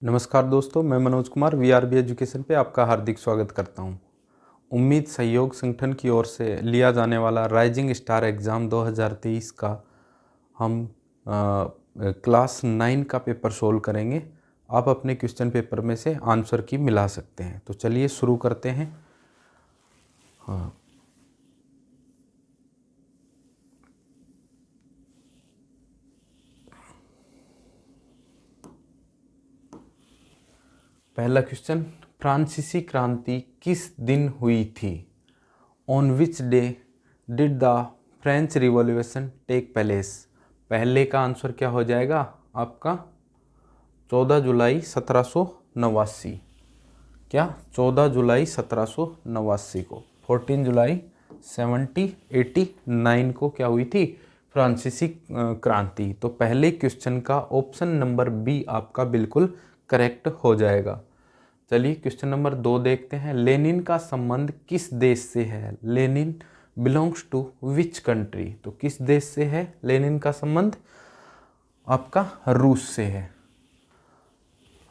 नमस्कार दोस्तों, मैं मनोज कुमार वीआरबी एजुकेशन पे आपका हार्दिक स्वागत करता हूँ। उम्मीद सहयोग संगठन की ओर से लिया जाने वाला राइजिंग स्टार एग्ज़ाम 2023 का हम क्लास 9 का पेपर सोल्व करेंगे। आप अपने क्वेश्चन पेपर में से आंसर की मिला सकते हैं। तो चलिए शुरू करते हैं। हाँ, पहला क्वेश्चन, फ्रांसीसी क्रांति किस दिन हुई थी? On which day did the French revolution take place? पहले का आंसर क्या हो जाएगा आपका? 14 जुलाई 1789। क्या 14 जुलाई 1789 को 14 जुलाई 1789 को क्या हुई थी? फ्रांसीसी क्रांति। तो पहले क्वेश्चन का ऑप्शन नंबर बी आपका बिल्कुल करेक्ट हो जाएगा। चलिए क्वेश्चन नंबर 2 देखते हैं। लेनिन का संबंध किस देश से है? Lenin belongs to which country? तो किस देश से है लेनिन का संबंध? आपका रूस से है,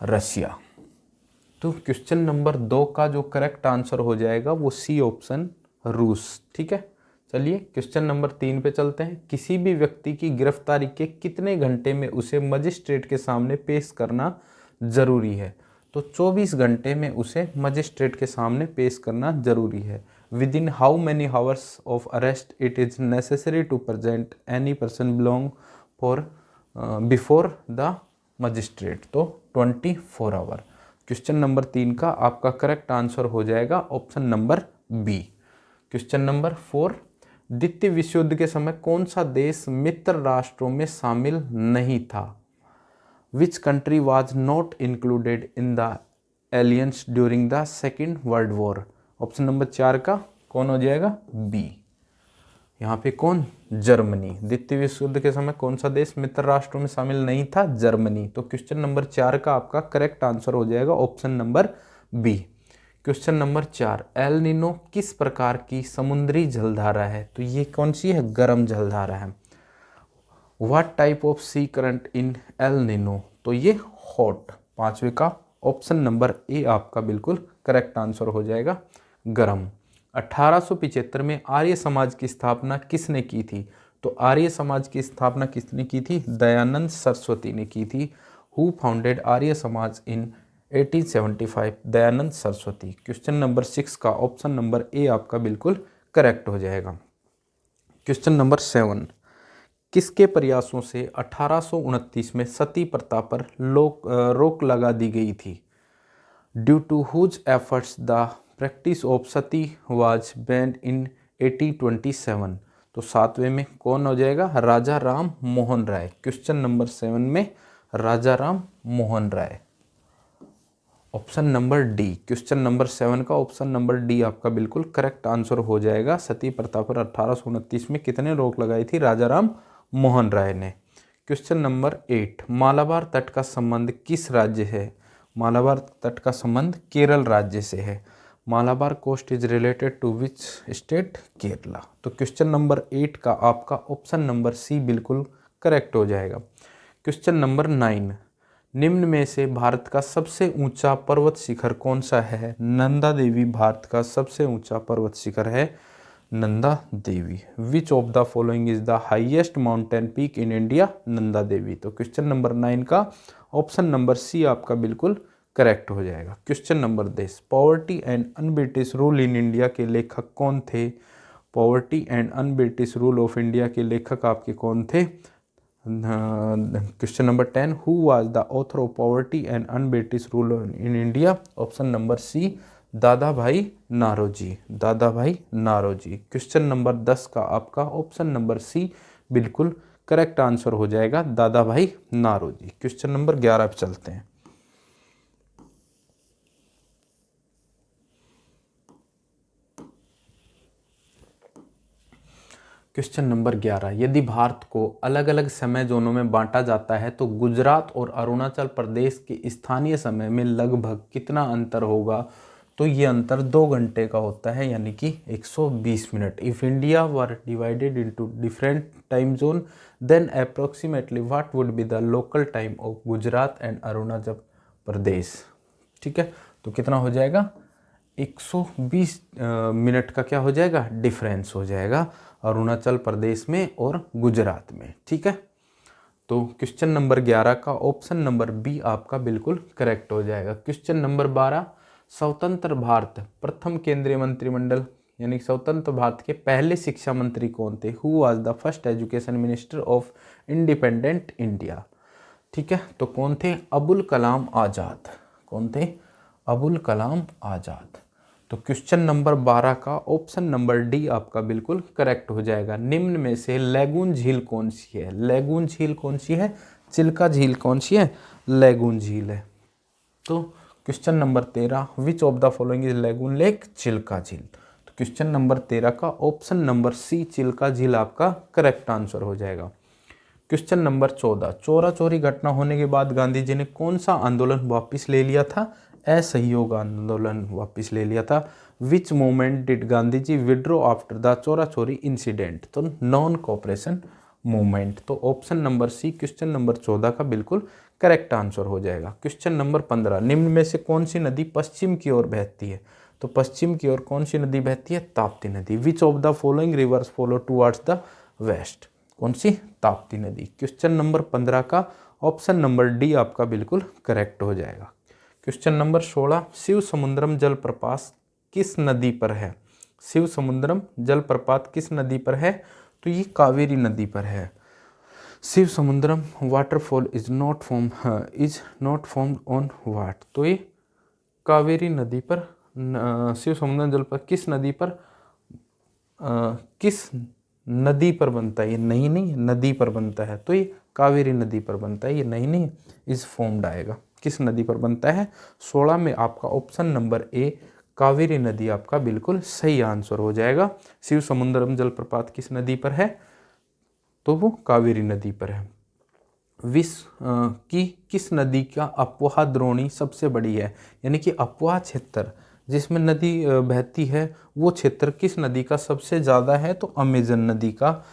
रशिया। तो क्वेश्चन नंबर 2 का जो करेक्ट आंसर हो जाएगा वो सी ऑप्शन, रूस। ठीक है, चलिए क्वेश्चन नंबर 3 पे चलते हैं। किसी भी व्यक्ति की गिरफ्तारी के कितने घंटे में उसे मजिस्ट्रेट के सामने पेश करना जरूरी है? तो 24 घंटे में उसे मजिस्ट्रेट के सामने पेश करना जरूरी है। Within how many hours of arrest it is necessary to present any person belong for before the magistrate? तो 24 आवर। क्वेश्चन नंबर 3 का आपका करेक्ट आंसर हो जाएगा option number B. Question number 4, द्वितीय विश्व युद्ध के समय कौन सा देश मित्र राष्ट्रों में शामिल नहीं था? Which country was not included in the aliens during the second world war? Option number 4 का कौन हो जाएगा? बी। यहाँ पे कौन? जर्मनी। द्वितीय विश्व युद्ध के समय कौन सा देश मित्र राष्ट्रों में शामिल नहीं था? जर्मनी। तो क्वेश्चन नंबर 4 का आपका करेक्ट आंसर हो जाएगा option number B. Question number 4, El Nino किस प्रकार की समुद्री जलधारा है? तो ये कौन सी है? गर्म जलधारा है। What type of sea current in El Nino? तो ये हॉट। 5वें का ऑप्शन नंबर ए आपका बिल्कुल करेक्ट आंसर हो जाएगा, गर्म। 1875 में आर्य समाज की स्थापना किसने की थी? तो आर्य समाज की स्थापना किसने की थी? दयानंद सरस्वती ने की थी। Who founded Arya Samaj in 1875? Dayanand Saraswati. Question number 6 का ऑप्शन नंबर ए आपका बिल्कुल करेक्ट हो जाएगा। क्वेश्चन नंबर 7, किसके प्रयासों से 1829 में सती प्रथा पर रोक लगा दी गई थी? Due to whose efforts the practice of sati was banned in 1827? तो 7वें में कौन हो जाएगा? राजा राम मोहन राय। क्वेश्चन नंबर 7 में Raja Ram Mohan Roy. Option number D. Question number 7 का ऑप्शन नंबर डी आपका बिल्कुल करेक्ट आंसर हो जाएगा। सती प्रथा पर 1829 में कितने रोक लगाई थी? राजा राम मोहन राय ने। क्वेश्चन नंबर 8, मालाबार तट का संबंध किस राज्य है? मालाबार तट का संबंध केरल राज्य से है। Malabar coast is related to which state? Kerala. तो क्वेश्चन नंबर 8 का आपका ऑप्शन नंबर सी बिल्कुल करेक्ट हो जाएगा। क्वेश्चन नंबर 9, निम्न में से भारत का सबसे ऊंचा पर्वत शिखर कौन सा है? नंदा देवी भारत का सबसे ऊंचा पर्वत शिखर है, Nanda Devi. Which of the following is the highest mountain peak in India? Nanda Devi. तो क्वेश्चन नंबर 9 का ऑप्शन नंबर सी आपका बिल्कुल करेक्ट हो जाएगा। Question number 10, poverty and un British rule in India के लेखक कौन थे? Poverty and un British rule of India के लेखक आपके कौन थे? Question number 10, who was the author of poverty and un British rule in India? Option number C, Dadabhai Naoroji. दादा भाई नारोजी। क्वेश्चन नंबर 10 का आपका ऑप्शन नंबर सी बिल्कुल करेक्ट आंसर हो जाएगा, दादा भाई नारोजी। क्वेश्चन नंबर 11 पे चलते हैं। क्वेश्चन नंबर 11, यदि भारत को अलग अलग समय जोनों में बांटा जाता है तो गुजरात और अरुणाचल प्रदेश के स्थानीय समय में लगभग कितना अंतर होगा? तो ये अंतर 2 घंटे का होता है, यानी कि 120 मिनट। If India were divided into different time zone then approximately what would be the local time of Gujarat and Arunachal Pradesh. ठीक है, तो कितना हो जाएगा 120 मिनट का क्या हो जाएगा डिफरेंस हो जाएगा अरुणाचल प्रदेश में और गुजरात में। ठीक है, तो क्वेश्चन नंबर 11 का ऑप्शन नंबर बी आपका बिल्कुल करेक्ट हो जाएगा। क्वेश्चन नंबर 12, स्वतंत्र भारत प्रथम केंद्रीय मंत्रिमंडल यानी स्वतंत्र भारत के पहले शिक्षा मंत्री कौन थे? Who was the first education minister of independent India? ठीक है, तो कौन थे? अबुल कलाम आज़ाद। कौन थे? अबुल कलाम आज़ाद। तो क्वेश्चन नंबर 12 का ऑप्शन नंबर डी आपका बिल्कुल करेक्ट हो जाएगा। निम्न में से लैगून झील कौन सी है? लैगून झील कौन सी है? चिल्का झील कौन सी है? लैगून झील है। तो question number 13, which of the following is lagoon lake? Chilka झील। तो क्वेश्चन नंबर 13 का ऑप्शन नंबर सी चिल्का झील आपका करेक्ट आंसर हो जाएगा। क्वेश्चन नंबर 14, चोरा चोरी घटना होने के बाद गांधी जी ने कौन सा आंदोलन वापस ले लिया था? असहयोग आंदोलन वापस ले लिया था। Which movement did Gandhi ji withdraw after the Chaura Chauri incident? तो नॉन कोऑपरेशन मूवमेंट। तो option number C question number 14 का बिल्कुल करेक्ट आंसर हो जाएगा। क्वेश्चन नंबर 15, निम्न में से कौन सी नदी पश्चिम की ओर बहती है? तो पश्चिम की ओर कौन सी नदी बहती है? ताप्ती नदी। Which of the following rivers follow towards the west? कौन सी? ताप्ती नदी। क्वेश्चन नंबर 15 का ऑप्शन नंबर डी आपका बिल्कुल करेक्ट हो जाएगा। क्वेश्चन नंबर 16, शिव समुद्रम जलप्रपात किस नदी पर है? शिव समुद्रम जलप्रपात किस नदी पर है? तो ये कावेरी नदी पर है। Shiva Samudram waterfall is not formed on what? तो ये कावेरी नदी पर शिव समुद्रम जलप्रपात किस नदी पर किस नदी पर बनता है? ये नहीं नदी पर बनता है, तो ये कावेरी नदी पर बनता है। ये नहीं इज फॉर्म्ड आएगा। किस नदी पर बनता है? 16 में आपका ऑप्शन नंबर ए कावेरी नदी आपका बिल्कुल सही आंसर हो जाएगा। शिव समुद्रम जलप्रपात किस नदी पर है? तो वो कावेरी नदी पर है। विश्व की किस नदी का अपवाह द्रोणी सबसे बड़ी है? यानी कि अपवाह क्षेत्र जिसमें नदी बहती है वो क्षेत्र किस नदी का सबसे ज़्यादा है? तो अमेजन नदी का।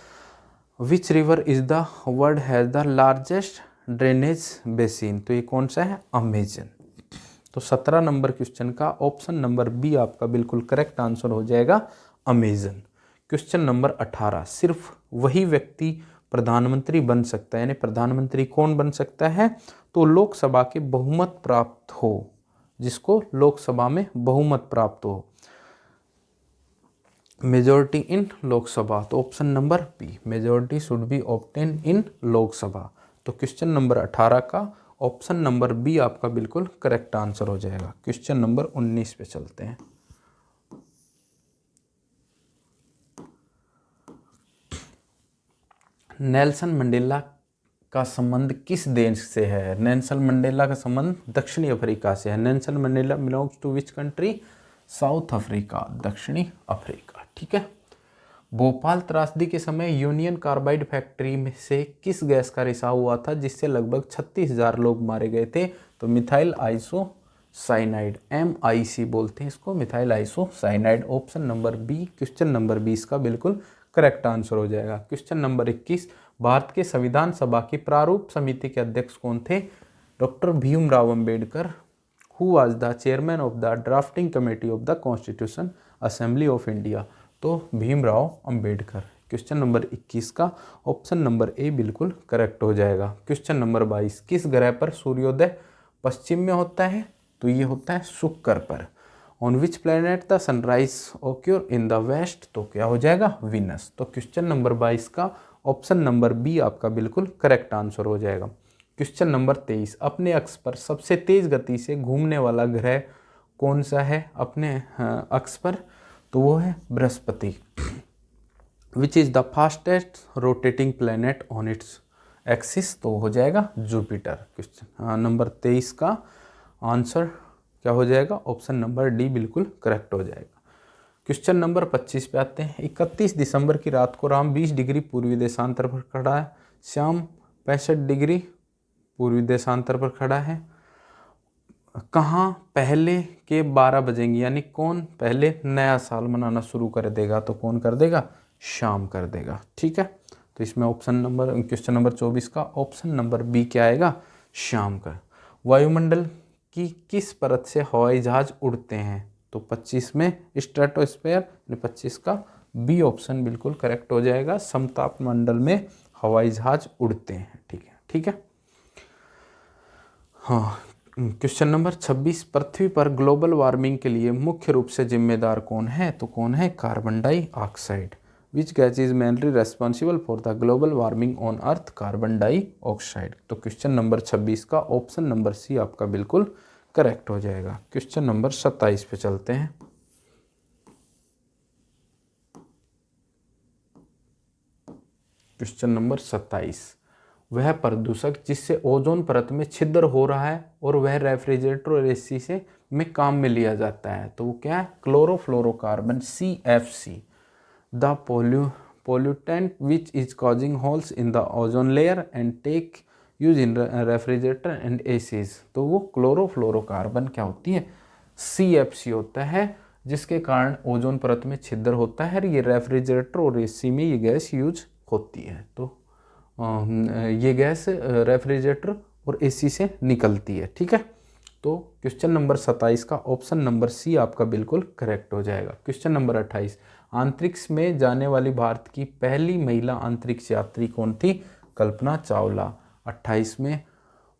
Which river is the world has the largest drainage basin? तो ये कौन सा है? अमेजन। तो 17 नंबर क्वेश्चन का ऑप्शन नंबर बी आपका बिल्कुल करेक्ट आंसर हो जाएगा अमेजन। क्वेश्चन नंबर 18, सिर्फ वही व्यक्ति प्रधानमंत्री बन सकता है, यानी प्रधानमंत्री कौन बन सकता है? तो लोकसभा के बहुमत प्राप्त हो, जिसको लोकसभा में बहुमत प्राप्त हो, मेजोरिटी इन लोकसभा। तो option number B majority should be obtain in Lok Sabha. तो क्वेश्चन नंबर 18 का ऑप्शन नंबर बी आपका बिल्कुल करेक्ट आंसर हो जाएगा। क्वेश्चन नंबर 19 पे चलते हैं। नेल्सन मंडेला का संबंध किस देश से है? नेल्सन मंडेला का संबंध दक्षिणी अफ्रीका से है। Nelson Mandela belongs to which country? South Africa, दक्षिणी अफ्रीका। ठीक है, भोपाल त्रासदी के समय यूनियन कार्बाइड फैक्ट्री में से किस गैस का रिसाव हुआ था जिससे लगभग 36,000 लोग मारे गए थे? तो मिथाइल आइसोसाइनाइड, MIC बोलते हैं इसको, methyl isocyanide. Option number B question number 20 का बिल्कुल करेक्ट आंसर हो जाएगा। क्वेश्चन नंबर 21, भारत के संविधान सभा की प्रारूप समिति के अध्यक्ष कौन थे? Doctor Bhimrao Ambedkar. Who was the chairman of the drafting committee of the constitution assembly of India? तो भीमराव अंबेडकर। क्वेश्चन नंबर 21 का ऑप्शन नंबर ए बिल्कुल करेक्ट हो जाएगा। क्वेश्चन नंबर 22, किस ग्रह पर सूर्योदय पश्चिम में होता है? तो ये होता है शुक्र पर। On which planet the sunrise occur in the west? तो क्या हो जाएगा? विनस। तो क्वेश्चन नंबर 22 का ऑप्शन नंबर बी आपका बिल्कुल करेक्ट आंसर हो जाएगा। क्वेश्चन नंबर 23, अपने अक्ष पर सबसे तेज गति से घूमने वाला ग्रह कौन सा है अपने अक्ष पर? तो वो है बृहस्पति। विच is the fastest rotating planet on its axis? तो हो जाएगा जुपिटर। क्वेश्चन नंबर 23 का आंसर क्या हो जाएगा? ऑप्शन नंबर डी बिल्कुल करेक्ट हो जाएगा। क्वेश्चन नंबर 25 पे आते हैं। 31 दिसंबर की रात को राम 20 डिग्री पूर्वी देशांतर पर खड़ा है, श्याम 65 डिग्री पूर्वी देशांतर पर खड़ा है। कहाँ पहले के 12 बजेंगे, यानी कौन पहले नया साल मनाना शुरू कर देगा? तो कौन कर देगा? शाम कर देगा। ठीक है, तो इसमें ऑप्शन नंबर क्वेश्चन नंबर 24 का ऑप्शन नंबर बी क्या आएगा? शाम का। वायुमंडल की किस परत से हवाई जहाज उड़ते हैं? तो 25 में स्ट्रेटोस्फेयर, 25 का बी ऑप्शन बिल्कुल करेक्ट हो जाएगा। समताप मंडल में हवाई जहाज उड़ते हैं। ठीक है, ठीक है। हाँ, क्वेश्चन नंबर 26, पृथ्वी पर ग्लोबल वार्मिंग के लिए मुख्य रूप से जिम्मेदार कौन है? तो कौन है? Carbon dioxide. Which gas is mainly responsible for the global warming on earth? Carbon dioxide. तो क्वेश्चन नंबर 26 का ऑप्शन नंबर सी आपका बिल्कुल करेक्ट हो जाएगा। क्वेश्चन नंबर 27 पे चलते हैं। क्वेश्चन नंबर 27, वह प्रदूषक जिससे ओजोन परत में छिद्र हो रहा है और वह रेफ्रिजरेटर और एसी से में काम में लिया जाता है, तो वो क्या है? Chlorofluorocarbon, CFC। The pollutant which is causing holes in the ozone layer and take use in refrigerator and ACs, तो वो क्लोरोफ्लोरोकार्बन क्या होती है? CFC होता है, जिसके कारण ओजोन परत में छिद्र होता है। ये रेफ्रिजरेटर और एसी में ये गैस यूज होती है। तो ये गैस रेफ्रिजरेटर और एसी से निकलती है। ठीक है, तो क्वेश्चन नंबर 27 का ऑप्शन नंबर सी आपका बिल्कुल करेक्ट हो जाएगा। क्वेश्चन नंबर 28, अंतरिक्ष में जाने वाली भारत की पहली महिला अंतरिक्ष यात्री कौन थी? कल्पना चावला। 28 में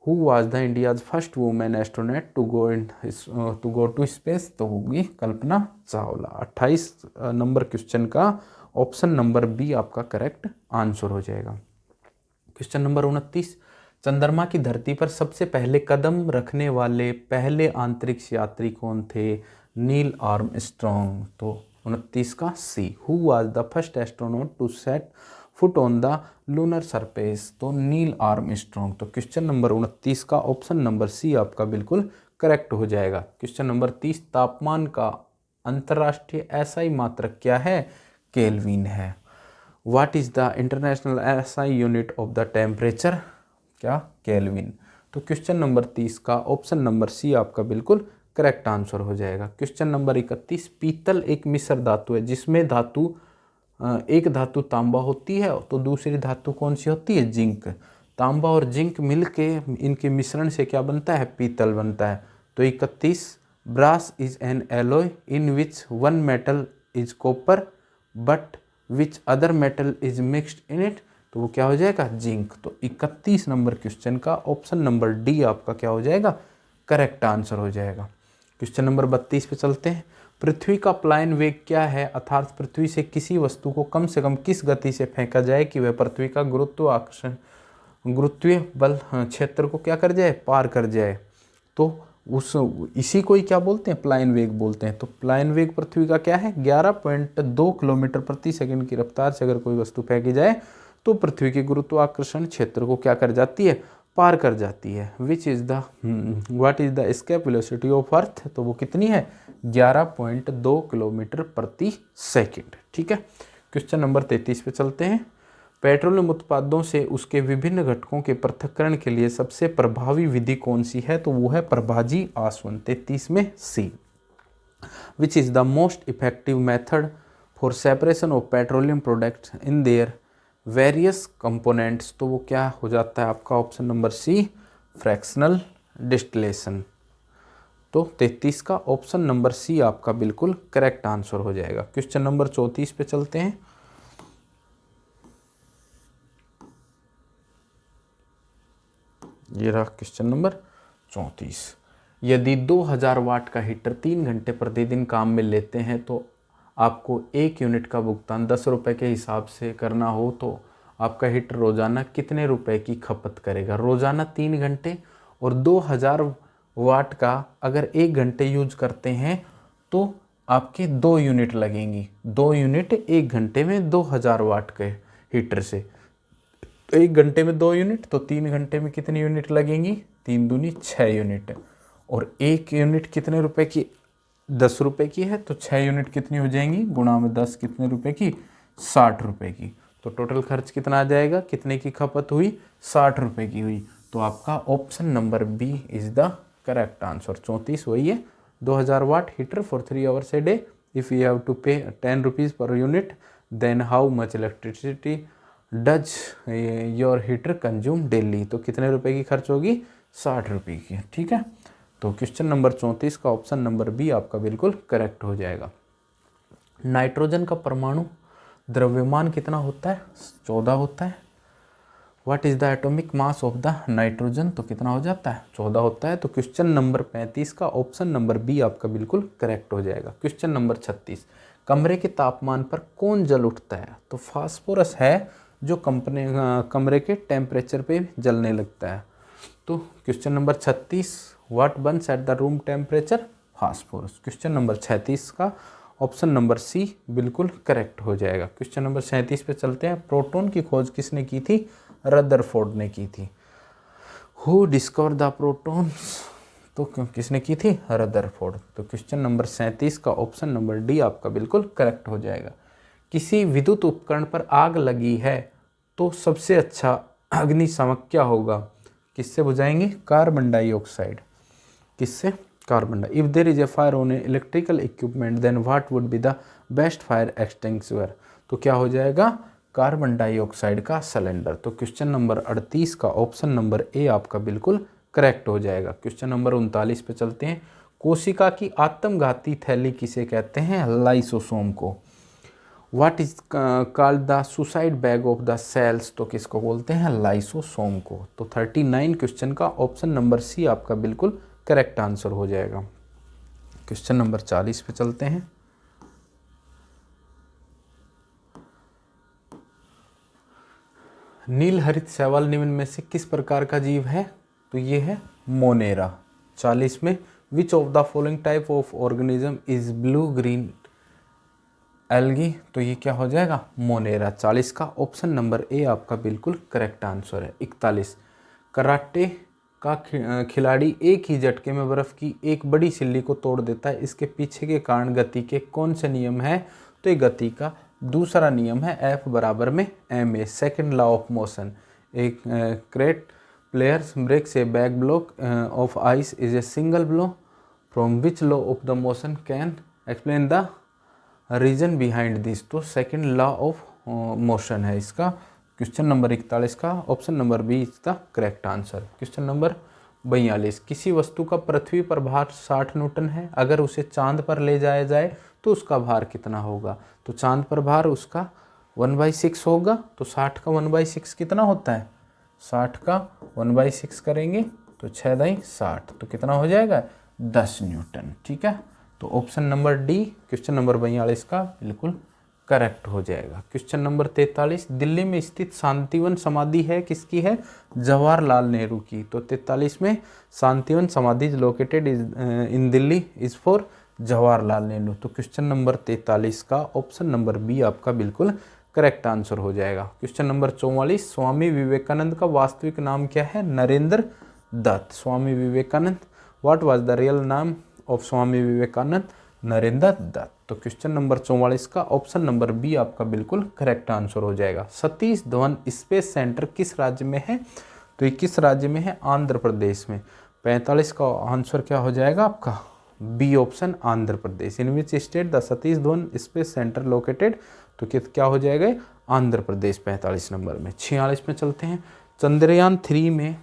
who was the India's first women astronaut to go to space? तो होगी कल्पना चावला। 28 नंबर क्वेश्चन का ऑप्शन नंबर बी आपका करेक्ट आंसर हो जाएगा। क्वेश्चन नंबर 29, चंद्रमा की धरती पर सबसे पहले कदम रखने वाले पहले अंतरिक्ष यात्री कौन थे? Neil Armstrong. तो 29 का C, who was the first astronaut to set foot on the lunar surface? तो नील आर्मस्ट्रॉन्ग। तो क्वेश्चन नंबर 29 का ऑप्शन नंबर सी आपका बिल्कुल करेक्ट हो जाएगा। क्वेश्चन नंबर 30, तापमान का अंतर्राष्ट्रीय एसआई मात्रक क्या है? केल्विन है। What is the international SI unit of the temperature? क्या? केल्विन। तो क्वेश्चन नंबर 30 का ऑप्शन नंबर सी आपका बिल्कुल करेक्ट आंसर हो जाएगा। क्वेश्चन नंबर 31, पीतल एक मिश्र धातु है जिसमें एक धातु तांबा होती है तो दूसरी धातु कौन सी होती है? जिंक। तांबा और जिंक मिलके इनके मिश्रण से क्या बनता है? पीतल बनता है। तो 31, brass is an alloy in which one metal is copper but which other metal is mixed in it? तो वो क्या हो जाएगा? जिंक। तो 31 नंबर क्वेश्चन का ऑप्शन नंबर डी आपका क्या हो जाएगा? करेक्ट आंसर हो जाएगा। क्वेश्चन नंबर 32 पे चलते हैं। पृथ्वी का प्लायन वेग क्या है? अर्थात पृथ्वी से किसी वस्तु को कम से कम किस गति से फेंका जाए कि वह पृथ्वी का गुरुत्वीय बल क्षेत्र को क्या कर जाए? पार कर जाए। तो इसी को ही क्या बोलते हैं? प्लायन वेग बोलते हैं। तो प्लायन वेग पृथ्वी का क्या है? 11.2 किलोमीटर प्रति सेकंड की रफ्तार से अगर कोई वस्तु फेंकी जाए तो पृथ्वी के गुरुत्वाकर्षण क्षेत्र को क्या कर जाती है? पार कर जाती है। What is the escape velocity of earth? तो वो कितनी है? 11.2 किलोमीटर प्रति सेकंड। ठीक है, क्वेश्चन नंबर 33 पे चलते हैं। पेट्रोलियम उत्पादों से उसके विभिन्न घटकों के पृथक्करण के लिए सबसे प्रभावी विधि कौन सी है? तो वो है प्रभाजी आसवन। 33 में C. Which is the most effective method for separation of petroleum products in their various components? तो वो क्या हो जाता है आपका? Option number C, fractional distillation. तो 33 का ऑप्शन नंबर सी आपका बिल्कुल करेक्ट आंसर हो जाएगा। क्वेश्चन नंबर 34 पे चलते हैं। ये रहा क्वेश्चन नंबर 34। यदि 2000 वाट का हीटर 3 घंटे प्रतिदिन काम में लेते हैं तो आपको 1 यूनिट का भुगतान 10 रुपये के हिसाब से करना हो तो आपका हीटर रोजाना कितने रुपए की खपत करेगा? रोजाना 3 घंटे और 2000 वाट का अगर 1 घंटे यूज करते हैं तो आपके 2 यूनिट लगेंगी। 2 यूनिट 1 घंटे में 2000 वाट के हीटर से, तो 1 घंटे में 2 यूनिट, तो 3 घंटे में कितनी यूनिट लगेंगी? 3 दूनी 6 यूनिट। और 1 यूनिट कितने रुपए की? 10 रुपए की है, तो 6 यूनिट कितनी हो जाएंगी? गुणा में 10 कितने रुपए की? 60 रुपए की। तो टोटल खर्च कितना आ जाएगा? कितने की खपत हुई? 60 रुपए की हुई। तो आपका option number B is the correct answer. 34 वही है। 2000 watt heater for 3 hours a day. If you have to pay 10 rupees per unit then how much electricity does your heater consume daily? तो कितने रुपए की खर्च होगी? 60 रुपए की। ठीक है, तो क्वेश्चन नंबर 34 का ऑप्शन नंबर बी आपका बिल्कुल करेक्ट हो जाएगा। नाइट्रोजन का परमाणु द्रव्यमान कितना होता है? 14 होता है। What is the atomic mass of the nitrogen? तो कितना हो जाता है? 14 होता है। तो क्वेश्चन नंबर 35 का ऑप्शन नंबर बी आपका बिल्कुल करेक्ट हो जाएगा। क्वेश्चन नंबर 36, कमरे के तापमान पर कौन जल उठता है? तो फास्फोरस है जो कमरे के टेम्परेचर पे जलने लगता है। तो question number 36, what Burns at the room temperature? Phosphorus. Question number 36 का ऑप्शन नंबर सी बिल्कुल करेक्ट हो जाएगा। क्वेश्चन नंबर 37 पे चलते हैं। प्रोटॉन की खोज किसने की थी? रदरफोर्ड ने की थी। Who discover the protons? तो किसने की थी? रदरफोर्ड। तो क्वेश्चन नंबर 37 का ऑप्शन नंबर डी आपका बिल्कुल करेक्ट हो जाएगा। किसी विद्युत उपकरण पर आग लगी है तो सबसे अच्छा अग्निशामक क्या होगा? किससे बुझाएंगे? Carbon dioxide. किससे? Carbon di. If there is a fire on a electrical equipment then what would be the best fire extinguisher? तो क्या हो जाएगा? कार्बन डाइऑक्साइड का सिलेंडर। तो क्वेश्चन नंबर 38 का ऑप्शन नंबर ए आपका बिल्कुल करेक्ट हो जाएगा। क्वेश्चन नंबर 39 पे चलते हैं। कोशिका की आत्मघाती थैली किसे कहते हैं? लाइसोसोम को। What is called the suicide bag of the cells? तो किसको बोलते हैं? लाइसोसोम को। तो 39 क्वेश्चन का ऑप्शन नंबर सी आपका बिल्कुल करेक्ट आंसर हो जाएगा। क्वेश्चन नंबर 40 पे चलते हैं। नील हरित शैवाल निम्न में से किस प्रकार का जीव है? तो ये है मोनेरा। 40 में विच of the following type of organism is blue green algae? तो ये क्या हो जाएगा? मोनेरा। 40 का ऑप्शन नंबर ए आपका बिल्कुल करेक्ट आंसर है। 41, कराटे का खिलाड़ी एक ही झटके में बर्फ की एक बड़ी सिल्ली को तोड़ देता है। इसके पीछे के कारण गति के कौन से नियम है? तो ये गति का दूसरा नियम है, F बराबर में ma, second law of motion. एक karate players breaks a back block of ice is a single blow from which law of the motion can explain the reason behind this? तो सेकेंड लॉ ऑफ मोशन है इसका। Question number 41 का option number B is the correct answer. Question number 42, किसी वस्तु का पृथ्वी पर भार 60 Newton है, अगर उसे चांद पर ले जाया जाए तो उसका भार कितना होगा? तो चांद पर भार उसका 1/6 होगा। तो 60 का 1/6 कितना होता है? 60 का 1/6 करेंगे तो 6×60, तो कितना हो जाएगा? 10 न्यूटन। ठीक है, तो option number D question number 42 का बिल्कुल करेक्ट हो जाएगा। क्वेश्चन नंबर 43, दिल्ली में स्थित शांतिवन समाधि है किसकी है? जवाहरलाल नेहरू की। तो 43 में शांतिवन समाधि located in Delhi is for Jawaharlal Nehru. तो क्वेश्चन नंबर 43 का ऑप्शन नंबर बी आपका बिल्कुल करेक्ट आंसर हो जाएगा। क्वेश्चन नंबर 44, स्वामी विवेकानंद का वास्तविक नाम क्या है? Narendra Dutt. Swami Vivekananda, what was the real नाम ऑफ स्वामी विवेकानंद? नरेंद्र दत्त। तो क्वेश्चन नंबर 44 का ऑप्शन नंबर बी आपका बिल्कुल करेक्ट आंसर हो जाएगा। सतीश धवन स्पेस सेंटर किस राज्य में है? तो ये किस राज्य में है? आंध्र प्रदेश में। 45 का आंसर क्या हो जाएगा आपका? B option, Andhra Pradesh. In which state the Satish Dhawan space centre located? तो क्या हो जाएगा? आंध्र प्रदेश 45 नंबर में। 46 में चलते हैं। चंद्रयान 3 में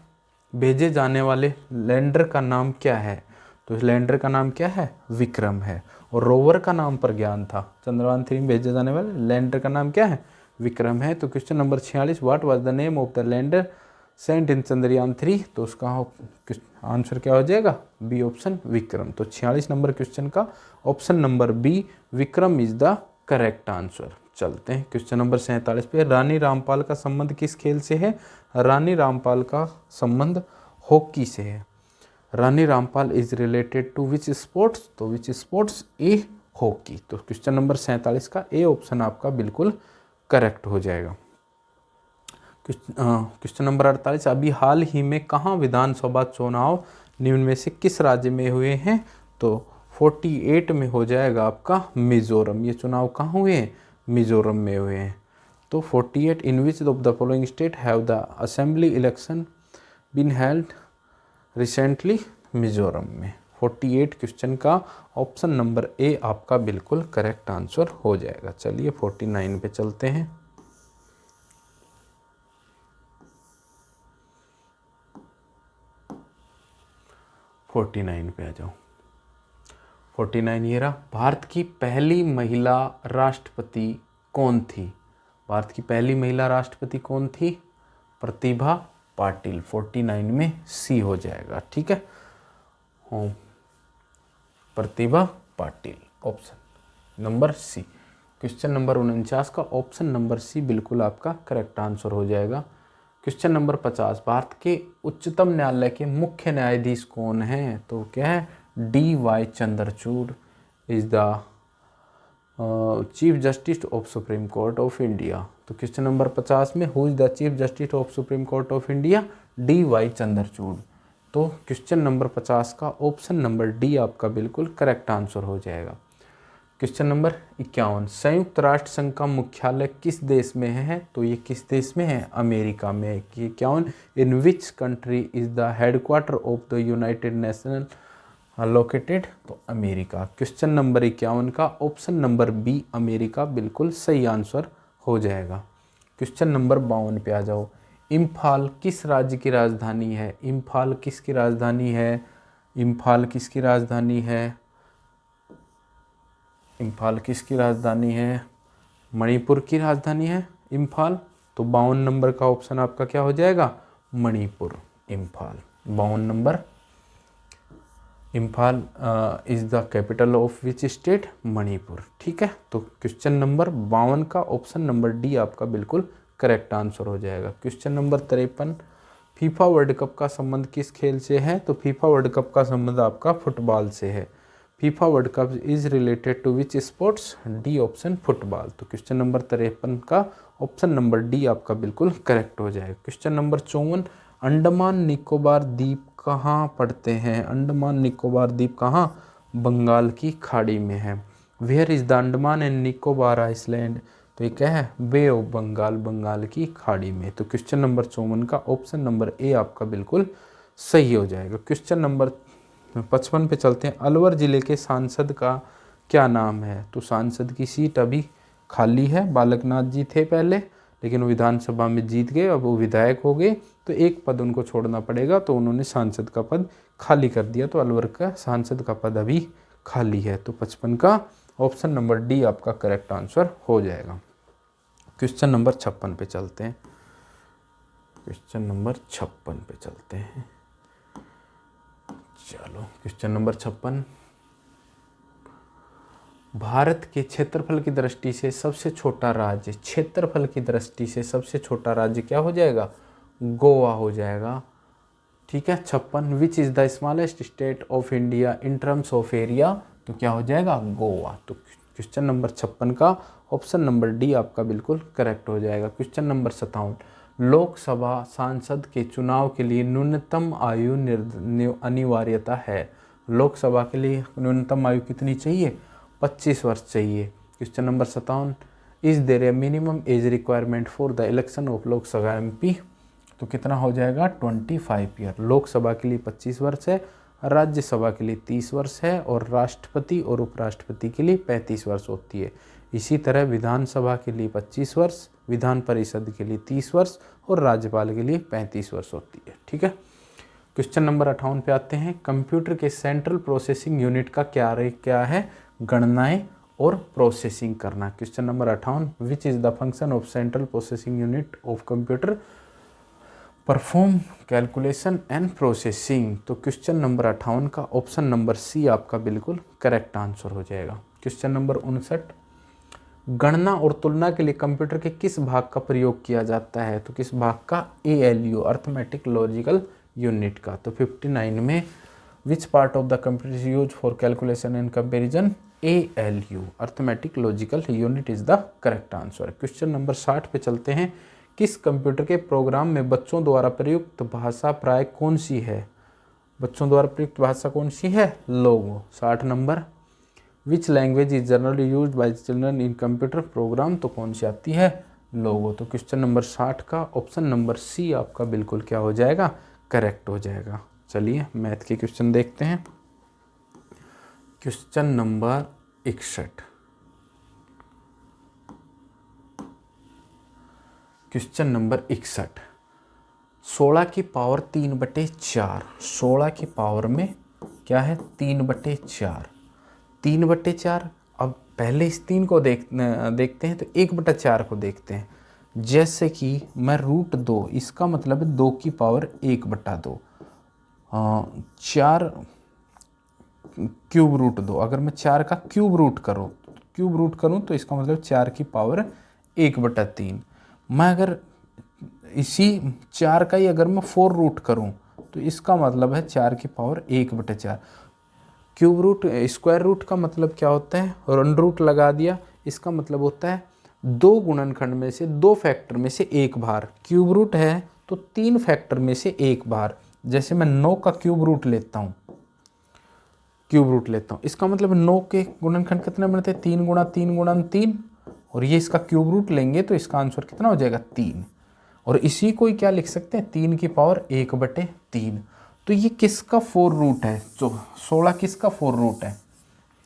भेजे जाने वाले लैंडर का नाम क्या है? तो इस लैंडर का नाम क्या है? विक्रम है। और रोवर का नाम पर ज्ञान था। चंद्रयान 3 में भेजे जाने वाले लैंडर का नाम क्या है? विक्रम है। तो question number 46, what was the name of the lander sent in Chandrayaan 3? तो उसका आंसर क्या हो जाएगा? B option, Vikram. तो 46 नंबर क्वेश्चन का option number B Vikram is the correct answer. चलते हैं क्वेश्चन नंबर 47 पे। रानी रामपाल का संबंध किस खेल से है? रानी रामपाल का संबंध हॉकी से है। Rani Rampal is related to which sports? तो विच स्पोर्ट्स? A, hockey. तो क्वेश्चन नंबर 47 का ए ऑप्शन आपका बिल्कुल करेक्ट हो जाएगा। क्वेश्चन नंबर 48, अभी हाल ही में कहाँ विधानसभा चुनाव निम्न में से किस राज्य में हुए हैं? तो 48 में हो जाएगा आपका मिजोरम। ये चुनाव कहाँ हुए हैं? मिजोरम में हुए हैं। तो 48, in which of the following state have the assembly election been held recently? Mizoram में। 48 क्वेश्चन का ऑप्शन नंबर ए आपका बिल्कुल करेक्ट आंसर हो जाएगा। चलिए 49 पे चलते हैं। 49 पे आ जाओ। 49 ये रहा। भारत की पहली महिला राष्ट्रपति कौन थी? भारत की पहली महिला राष्ट्रपति कौन थी? प्रतिभा पाटिल। 49 में सी हो जाएगा, ठीक है। Pratibha Patil, option number C. Question number 49 का ऑप्शन नंबर सी बिल्कुल आपका करेक्ट आंसर हो जाएगा। क्वेश्चन नंबर 50, भारत के उच्चतम न्यायालय के मुख्य न्यायाधीश कौन हैं? तो क्या है? DY Chandrachud is the chief justice of supreme court of India. तो क्वेश्चन नंबर 50 में who is the chief justice of supreme court of India? DY Chandrachud. तो क्वेश्चन नंबर 50 का ऑप्शन नंबर डी आपका बिल्कुल करेक्ट आंसर हो जाएगा। क्वेश्चन नंबर 51, संयुक्त राष्ट्र संघ का मुख्यालय किस देश में है? तो ये किस देश में है? अमेरिका में। 51, in which country is the headquarter of the United Nation located? तो अमेरिका। क्वेश्चन नंबर 51 का ऑप्शन नंबर बी अमेरिका बिल्कुल सही आंसर हो जाएगा। क्वेश्चन नंबर 52 पे आ जाओ। इम्फाल किस राज्य की राजधानी है? इम्फाल किसकी राजधानी है? इम्फाल किसकी राजधानी है? इम्फाल किसकी राजधानी है? मणिपुर की राजधानी है इम्फाल। तो 52 नंबर का ऑप्शन आपका क्या हो जाएगा? Manipur, Imphal. 52 number, Imphal is the capital of which state? Manipur, ठीक है। तो क्वेश्चन नंबर 52 का ऑप्शन नंबर डी आपका बिल्कुल करेक्ट आंसर हो जाएगा। Question number 53, FIFA world cup का संबंध किस खेल से है? तो फीफा वर्ल्ड कप का संबंध आपका फुटबॉल से है। FIFA world cup is related to which sports? D option, football. तो क्वेश्चन नंबर 53 का ऑप्शन नंबर डी आपका बिल्कुल करेक्ट हो जाएगा। क्वेश्चन नंबर 54, अंडमान निकोबार द्वीप कहाँ पड़ते हैं? अंडमान निकोबार द्वीप कहाँ? बंगाल की खाड़ी में है। Where is the Andaman and Nicobar island? तो ये क्या है? बे ऑफ बंगाल, बंगाल की खाड़ी में। तो क्वेश्चन नंबर 54 का ऑप्शन नंबर ए आपका बिल्कुल सही हो जाएगा। क्वेश्चन नंबर 55 पे चलते हैं। अलवर जिले के सांसद का क्या नाम है? तो सांसद की सीट अभी खाली है। बालकनाथ जी थे पहले, लेकिन वो विधानसभा में जीत गए, अब वो विधायक हो गए, तो एक पद उनको छोड़ना पड़ेगा, तो उन्होंने सांसद का पद खाली कर दिया। तो अलवर का सांसद का पद अभी खाली है। तो 55 का ऑप्शन नंबर डी आपका करेक्ट आंसर हो जाएगा। क्वेश्चन नंबर 56 पे चलते हैं। क्वेश्चन नंबर 56 पे चलते हैं। चलो, क्वेश्चन नंबर 56, भारत के क्षेत्रफल की दृष्टि से सबसे छोटा राज्य, क्षेत्रफल की दृष्टि से सबसे छोटा राज्य क्या हो जाएगा? गोवा हो जाएगा, ठीक है। 56, विच is the smallest state of India in terms of area? तो क्या हो जाएगा? गोवा। तो क्वेश्चन नंबर 56 का ऑप्शन नंबर डी आपका बिल्कुल करेक्ट हो जाएगा। क्वेश्चन नंबर 57, लोकसभा सांसद के चुनाव के लिए न्यूनतम आयु अनिवार्यता है। लोकसभा के लिए न्यूनतम आयु कितनी चाहिए? 25 वर्ष चाहिए। Question number 57, is there a minimum age requirement for the election of Lok Sabha MP? तो कितना हो जाएगा? 25 ईयर। लोकसभा के लिए 25 वर्ष है, राज्यसभा के लिए 30 वर्ष है, और राष्ट्रपति और उपराष्ट्रपति के लिए 35 वर्ष होती है। इसी तरह विधानसभा के लिए 25 वर्ष, विधान परिषद के लिए 30 वर्ष, और राज्यपाल के लिए 35 वर्ष होती है, ठीक है। क्वेश्चन नंबर 58 पे आते हैं। कंप्यूटर के सेंट्रल प्रोसेसिंग यूनिट का क्या है? गणनाएं और प्रोसेसिंग करना। Question number 58, which is the function of central processing unit of computer? Perform calculation and processing. तो क्वेश्चन नंबर 58 का ऑप्शन नंबर सी आपका बिल्कुल करेक्ट आंसर हो जाएगा। क्वेश्चन नंबर 59, गणना और तुलना के लिए कंप्यूटर के किस भाग का प्रयोग किया जाता है? तो किस भाग का? ALU, अर्थमेटिक लॉजिकल यूनिट का। तो 59 में which part of the computer is use for calculation and comparison? ALU, arithmetic logical unit is the correct answer. Question number 60 पे चलते हैं। किस कंप्यूटर के प्रोग्राम में बच्चों द्वारा प्रयुक्त भाषा प्राय कौन सी है? बच्चों द्वारा प्रयुक्त भाषा कौन सी है? लोगो। 60 number, which language is generally used by children in computer program? तो कौन सी आती है? लोगो। तो क्वेश्चन नंबर 60 का ऑप्शन नंबर सी आपका बिल्कुल क्या हो जाएगा? करेक्ट हो जाएगा। चलिए मैथ के क्वेश्चन देखते हैं। क्वेश्चन नंबर 61, क्वेश्चन नंबर 61, 16 की पावर 3/4, 16 की पावर में क्या है 3/4। 3/4। अब पहले इस 3 को देखते हैं तो 1/4 को देखते हैं। जैसे कि मैं √2, इसका मतलब है 2 की पावर 1/2। 4 क्यूब √2, अगर मैं 4 का क्यूब रूट करूँ तो इसका मतलब 4 की पावर 1/3। मैं अगर इसी 4 का ही अगर मैं 4 रूट करूँ तो इसका मतलब है 4 की power 1/4। Cube root square root का मतलब क्या होता है, रन रूट लगा दिया, इसका मतलब होता है 2 गुणनखंड में से 2 फैक्टर में से 1 बार। क्यूब रूट है तो 3 फैक्टर में से 1 बार। जैसे मैं 9 का क्यूब रूट लेता हूँ, इसका मतलब 9 के गुणनखंड कितने बनते हैं, 3 गुणा 3 गुणा 3, और ये इसका क्यूब रूट लेंगे तो इसका आंसर कितना हो जाएगा 3। और इसी को ही क्या लिख सकते हैं, 3 की पावर 1/3। तो ये किसका 4 रूट है, 16 किसका 4 रूट है।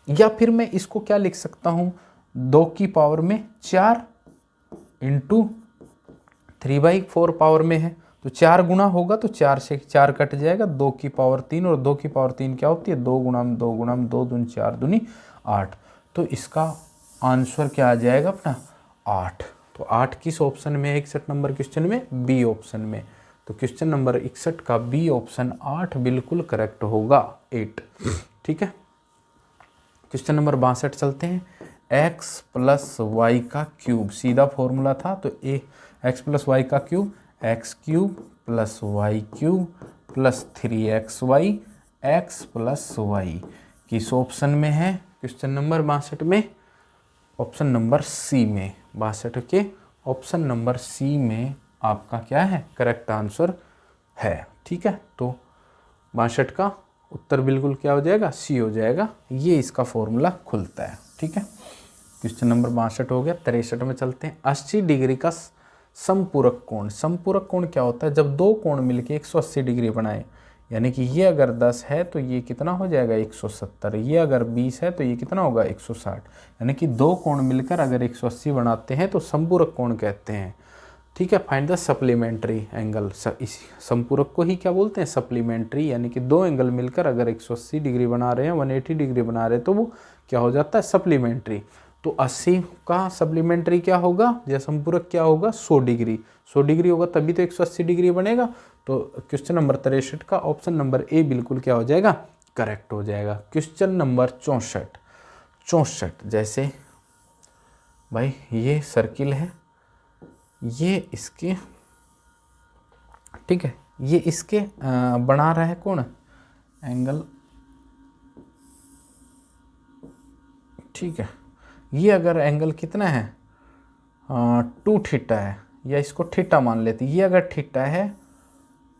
या फिर मैं इसको क्या लिख सकता हूँ, 2 की पावर में 4 इंटू 3/4 पावर में है, तो 4 गुना होगा तो 4 से 4 कट जाएगा, 2 की पावर 3, और 2 की पावर 3 क्या होती है, 2 गुना 2 गुना 2 दूनी 4 दूनी 8। तो इसका आंसर क्या आ जाएगा अपना 8। तो 8 किस ऑप्शन में है 61 नंबर क्वेश्चन में, बी ऑप्शन में। तो क्वेश्चन नंबर 61 का बी ऑप्शन 8 बिल्कुल करेक्ट होगा, 8। ठीक है, क्वेश्चन नंबर 62 चलते हैं। x + y का क्यूब, सीधा फॉर्मूला था तो x + y का cube x³ + y³ + 3xy x + y किस ऑप्शन में है क्वेश्चन नंबर 62 में, ऑप्शन नंबर सी में। 62 के ऑप्शन नंबर सी में आपका क्या है करेक्ट आंसर है। ठीक है, तो 62 का उत्तर बिल्कुल क्या हो जाएगा, सी हो जाएगा, ये इसका फॉर्मूला खुलता है। ठीक है, क्वेश्चन नंबर 62 हो गया। 63 में चलते हैं। 80 डिग्री का समपूरक कोण। समपूरक कोण क्या होता है, जब दो कोण मिलके 180 डिग्री बनाए, यानी कि ये अगर 10 है तो ये कितना हो जाएगा 170, ये अगर 20 है तो ये कितना होगा 160, यानी कि दो कोण मिलकर अगर 180 बनाते हैं तो समपूरक कोण कहते हैं। ठीक है, फाइंड द सप्लीमेंट्री एंगल। इस समपूरक को ही क्या बोलते हैं, सप्लीमेंट्री, यानी कि दो एंगल मिलकर अगर 180 डिग्री बना रहे हैं, 180 डिग्री बना रहे हैं, तो वो क्या हो जाता है सप्लीमेंट्री। तो 80 का सप्लीमेंट्री क्या होगा या समपूरक क्या होगा 100 डिग्री। 100 डिग्री होगा तभी तो 180 डिग्री बनेगा। तो क्वेश्चन नंबर 63 का ऑप्शन नंबर ए बिल्कुल क्या हो जाएगा करेक्ट हो जाएगा। Question number 64। जैसे भाई ये सर्किल है, ये इसके, ठीक है, ये इसके बना रहा है कौन, एंगल, ठीक है, ये अगर एंगल कितना है 2 थीटा है, या इसको थीटा मान लेते, ये अगर थीटा है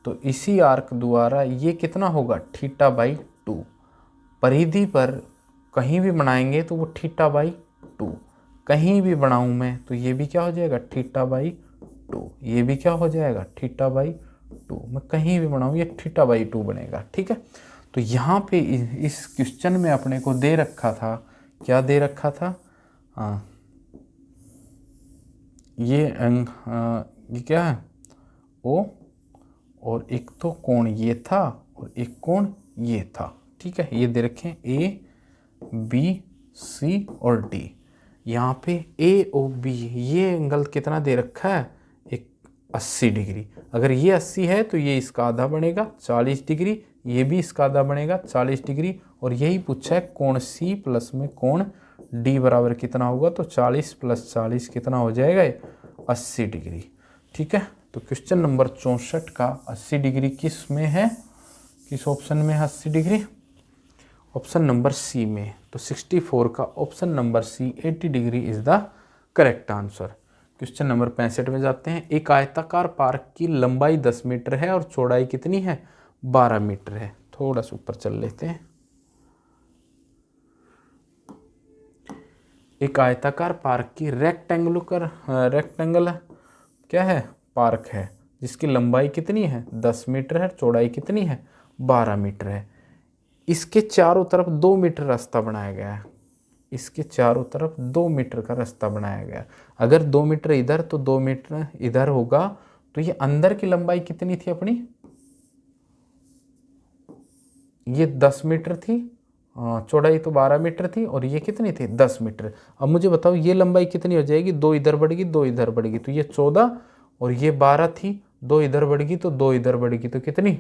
तो इसी आर्क द्वारा ये कितना होगा θ/2। परिधि पर कहीं भी बनाएंगे तो वो θ/2, कहीं भी बनाऊं मैं तो ये भी क्या हो जाएगा θ/2, ये भी क्या हो जाएगा θ/2, मैं कहीं भी बनाऊं ये θ/2 बनेगा। ठीक है, तो यहाँ पे इस क्वेश्चन में अपने को दे रखा था, क्या दे रखा था, ये क्या है ओ, और एक तो कोण ये था और एक कोण ये था। ठीक है, ये दे रखे ए बी सी और डी। यहाँ पे ए और बी ये एंगल कितना दे रखा है, एक 80 डिग्री। अगर ये 80 है तो ये इसका आधा बनेगा 40 डिग्री, ये भी इसका आधा बनेगा 40 डिग्री, और यही पूछा है कोण सी प्लस में कोण डी बराबर कितना होगा, तो 40 + 40 कितना हो जाएगा 80 डिग्री। ठीक है, तो क्वेश्चन नंबर 64 का 80 डिग्री किस में है, किस ऑप्शन में है 80 डिग्री, ऑप्शन नंबर सी में। तो 64 का option number C 80 degree is the correct answer. Question number 65 में जाते हैं। एक आयताकार पार्क की लंबाई 10 मीटर है और चौड़ाई कितनी है 12 मीटर है। थोड़ा सा ऊपर चल लेते हैं। एक आयताकार पार्क की रेक्टेंगल क्या है पार्क है, जिसकी लंबाई कितनी है 10 मीटर है, चौड़ाई कितनी है 12 मीटर है। इसके चारों तरफ 2 मीटर रास्ता बनाया गया है, इसके चारों तरफ 2 मीटर का रास्ता बनाया गया है। अगर 2 मीटर इधर तो 2 मीटर इधर होगा, तो ये अंदर की लंबाई कितनी थी अपनी, ये 10 मीटर थी, चौड़ाई तो 12 मीटर थी, और ये कितनी थी 10 मीटर। अब मुझे बताओ ये लंबाई कितनी हो जाएगी, 2 इधर बढ़ेगी 2 इधर बढ़ेगी, तो ये 14, और ये 12 थी, 2 इधर बढ़ेगी तो 2 इधर बढ़ेगी, तो कितनी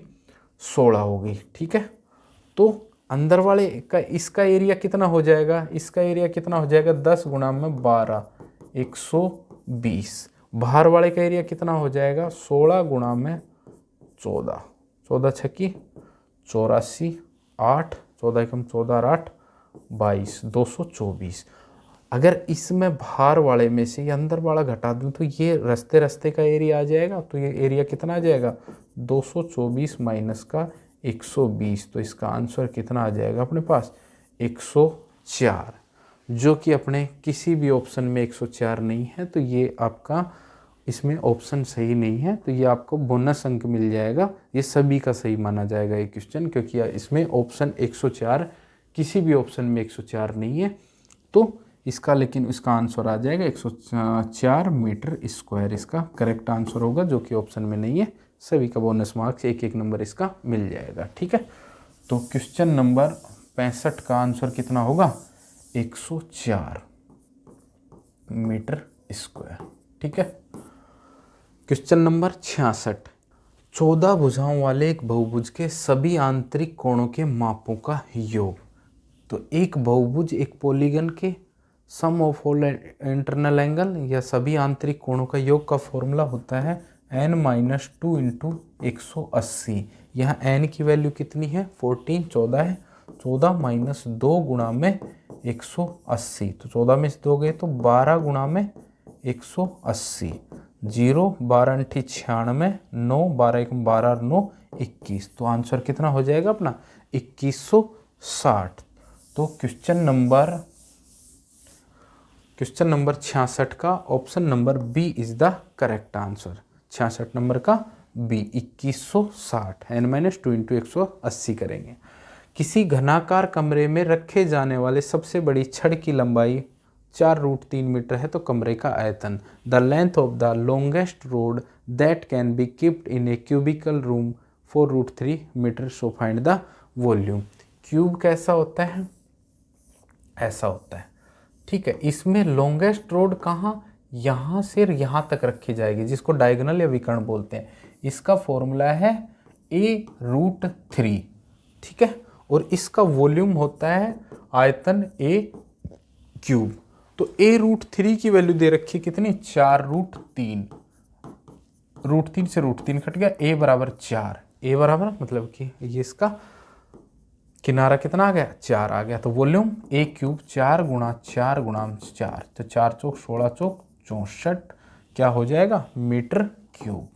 16 हो गई। ठीक है, तो अंदर वाले का इसका एरिया कितना हो जाएगा, इसका एरिया कितना हो जाएगा 10 गुणा में 12 120। बाहर वाले का एरिया कितना हो जाएगा 16 गुणा में 14, 14 छक्की 84, 8 14 एकम 14 और 8 22, 224। अगर इसमें बाहर वाले में से ये अंदर वाला घटा दूं तो ये रास्ते रास्ते का एरिया आ जाएगा, तो ये एरिया कितना आ जाएगा 224 माइनस का 120, तो इसका आंसर कितना आ जाएगा अपने पास 104, जो कि अपने किसी भी ऑप्शन में 104 नहीं है, तो ये आपका इसमें ऑप्शन सही नहीं है, तो ये आपको बोनस अंक मिल जाएगा। ये सभी का सही माना जाएगा ये क्वेश्चन, क्योंकि इसमें ऑप्शन 104 किसी भी ऑप्शन में 104 नहीं है, तो इसका लेकिन इसका आंसर आ जाएगा 104 मीटर स्क्वायर, इसका करेक्ट आंसर होगा, जो कि ऑप्शन में नहीं है। सभी का बोनस मार्क्स 1-1 नंबर इसका मिल जाएगा। ठीक है, तो क्वेश्चन नंबर 65 का आंसर कितना होगा 104 मीटर स्क्वायर। ठीक है, क्वेश्चन नंबर 66, 14 भुजाओं वाले एक बहुभुज के सभी आंतरिक कोणों के मापों का योग। तो एक बहुभुज एक पॉलीगन के सम ऑफ ऑल इंटरनल एंगल या सभी आंतरिक कोणों का योग का फॉर्मूला होता है n-2 इंटू 180। यहाँ n की वैल्यू कितनी है 14, 14 है, 14 माइनस 2 गुणा में 180, तो 14 में से 2 गए तो 12 गुणा में 180, 0 12 × 96, 9 12 × 12 और 9 21, तो आंसर कितना हो जाएगा अपना 2160। तो क्वेश्चन नंबर 66 का option number B is the correct answer. 66 नंबर का बी 2160, n-2 इंटू 180 करेंगे। किसी घनाकार कमरे में रखे जाने वाले सबसे बड़ी छड़ की लंबाई 4√3 मीटर है, तो कमरे का आयतन the length of the longest road that can be keeped in a cubical room 4√3 metre, so find the volume. Cube कैसा होता है, ऐसा होता है। ठीक है, इसमें लॉन्गेस्ट रोड कहाँ, यहाँ से यहाँ तक रखी जाएगी, जिसको डायगोनल या विकर्ण बोलते हैं। इसका फॉर्मूला है a√3। ठीक है, और इसका वॉल्यूम होता है आयतन a³। तो a√3 की वैल्यू दे रखी कितनी 4√3, √3 से √3 कट गया, a बराबर 4, a बराबर मतलब कि ये इसका किनारा कितना आ गया 4 आ गया, तो वॉल्यूम a³ 4 गुणा 4 गुणा 4, तो 4 चौक 16 चौक 64 क्या हो जाएगा मीटर क्यूब।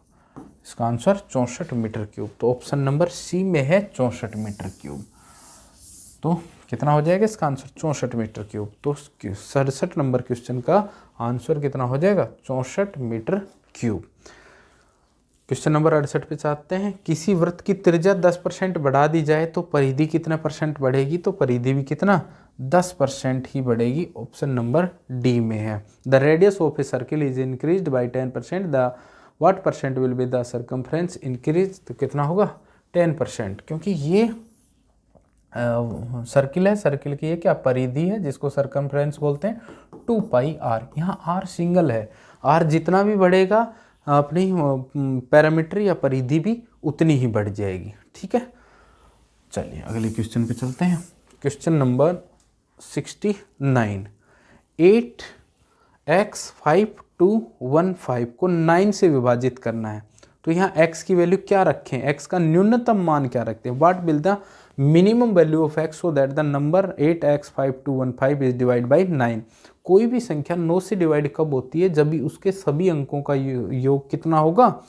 इसका आंसर 64 मीटर क्यूब, तो ऑप्शन नंबर सी में है 64 मीटर क्यूब। तो कितना हो जाएगा इसका आंसर 64 मीटर क्यूब। तो 67 नंबर क्वेश्चन का आंसर कितना हो जाएगा 64 मीटर क्यूब। क्वेश्चन नंबर 68 पे चाहते हैं, किसी वृत्त की त्रिज्या 10% बढ़ा दी जाए तो परिधि कितना % बढ़ेगी, तो परिधि भी कितना 10% ही बढ़ेगी, ऑप्शन नंबर डी में है। The radius of a circle is increased by 10%, the what % will be the circumference increase, तो कितना होगा 10%, क्योंकि ये सर्किल है, सर्किल की ये क्या परिधि है जिसको सर्कमफ्रेंस बोलते हैं 2πr। यहाँ r सिंगल है, r जितना भी बढ़ेगा अपनी पैरामीटर या परिधि भी उतनी ही बढ़ जाएगी। ठीक है, चलिए अगले क्वेश्चन पे चलते हैं। क्वेश्चन नंबर 69, 8x5215 को 9 से विभाजित करना है, तो यहाँ x की वैल्यू क्या रखें, x का न्यूनतम मान क्या रखते हैं, what will the minimum value of x so that the number 8x5215 is divide by 9। कोई भी संख्या 9 से डिवाइड कब होती है, जब भी उसके सभी अंकों का योग कितना होगा,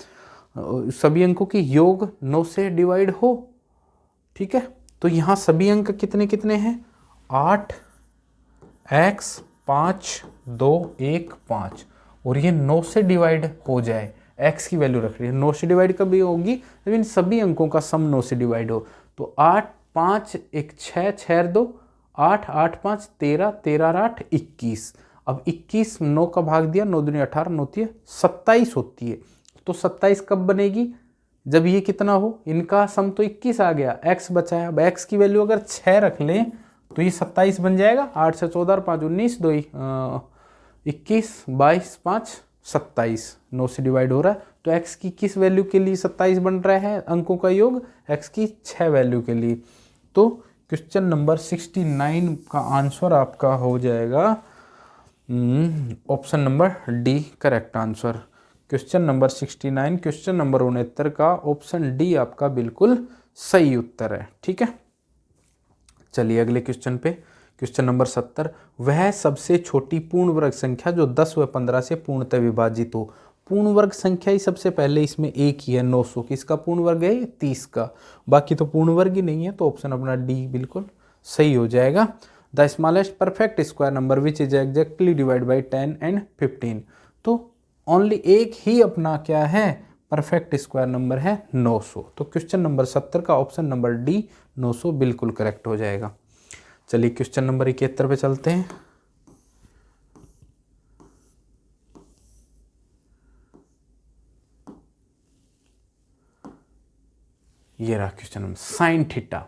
सभी अंकों की योग 9 से डिवाइड हो। ठीक है, तो यहाँ सभी अंक कितने कितने हैं 8x 5 2 1 5, और ये 9 से डिवाइड हो जाए, x की वैल्यू रख रही है 9 से डिवाइड कभी होगी जब इन सभी अंकों का सम 9 से डिवाइड हो। तो 8 5 1 6 6 2 8 8 5 13 13 8 21। अब 21 9 का भाग दिया, 9 दूनी 18, 9 27 होती है, तो 27 कब बनेगी जब ये कितना हो, इनका सम तो 21 आ गया, x बचा है। अब x की वैल्यू अगर 6 रख लें तो ये 27 बन जाएगा। 8 से 14 और 5 19, 2 21, 22 5 27, 9 से डिवाइड हो रहा है। तो x की किस वैल्यू के लिए 27 बन रहा है अंकों का योग, x की 6 वैल्यू के लिए। तो क्वेश्चन नंबर 69 का आंसर आपका हो जाएगा option number D correct answer. Question number 69, question number 69 का ऑप्शन डी आपका बिल्कुल सही उत्तर है। ठीक है, चलिए अगले क्वेश्चन पे। क्वेश्चन नंबर 70, वह सबसे छोटी पूर्ण वर्ग संख्या जो 10 व 15 से पूर्णतः विभाजित हो। पूर्ण वर्ग संख्या ही सबसे पहले इसमें एक ही है, 900। किसका पूर्ण वर्ग है, 30 का। बाकी तो पूर्ण वर्ग ही नहीं है, तो ऑप्शन अपना डी बिल्कुल सही हो जाएगा। The smallest perfect square number which is exactly divide by 10 and 15। तो ओनली एक ही अपना क्या है, परफेक्ट स्क्वायर नंबर है 900। तो क्वेश्चन नंबर 70 का ऑप्शन नंबर डी 900 बिल्कुल करेक्ट हो जाएगा। चलिए क्वेश्चन नंबर 71 पे चलते हैं। ये रहा क्वेश्चन नंबर, साइन थीटा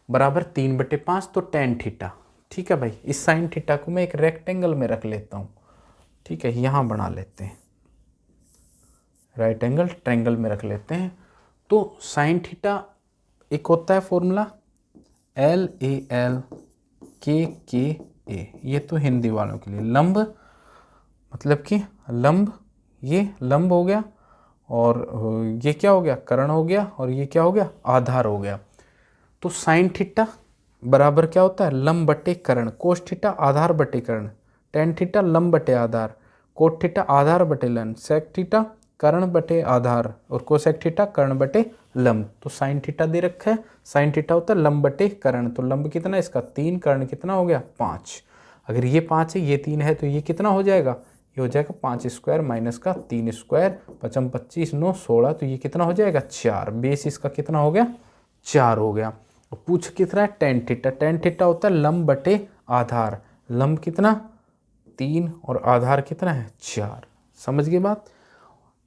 बराबर 3/5 तो टेन थीटा। ठीक है भाई, इस साइन थीटा को मैं एक रेक्टेंगल में रख लेता हूँ। ठीक है, यहाँ बना लेते हैं, राइट एंगल ट्रायंगल में रख लेते हैं। तो साइन थीटा एक होता है फॉर्मूला LAL KKA, ये तो हिंदी वालों के लिए। लंब मतलब कि लंब, ये लंब हो गया, और ये क्या हो गया, कर्ण हो गया, और ये क्या हो गया, आधार हो गया। तो साइन थीटा बराबर क्या होता है, लंब बटे कर्ण। कोस थीटा आधार बटे कर्ण, टेन थीटा लंब बटे आधार, कोट थीटा आधार बटे लंब, सेक थीटा कर्ण बटे आधार, और कोसेक थीटा कर्ण बटे लंब। तो साइन थीटा दे रखा है, साइन थीटा होता है लंब बटे कर्ण। तो लंब कितना है इसका, 3, कर्ण कितना हो गया, 5। अगर ये 5 है, ये 3 है, तो ये कितना हो जाएगा, ये हो जाएगा 5 स्क्वायर माइनस का 3 स्क्वायर, 5 25 9 16। तो ये कितना हो जाएगा, 4। बेस इसका कितना हो गया, 4 हो गया। और पूछ कितना है, टेन थीटा। टेन थीटा होता है लंब बटे आधार, लंब कितना 3 और आधार कितना है 4। समझ गए बात।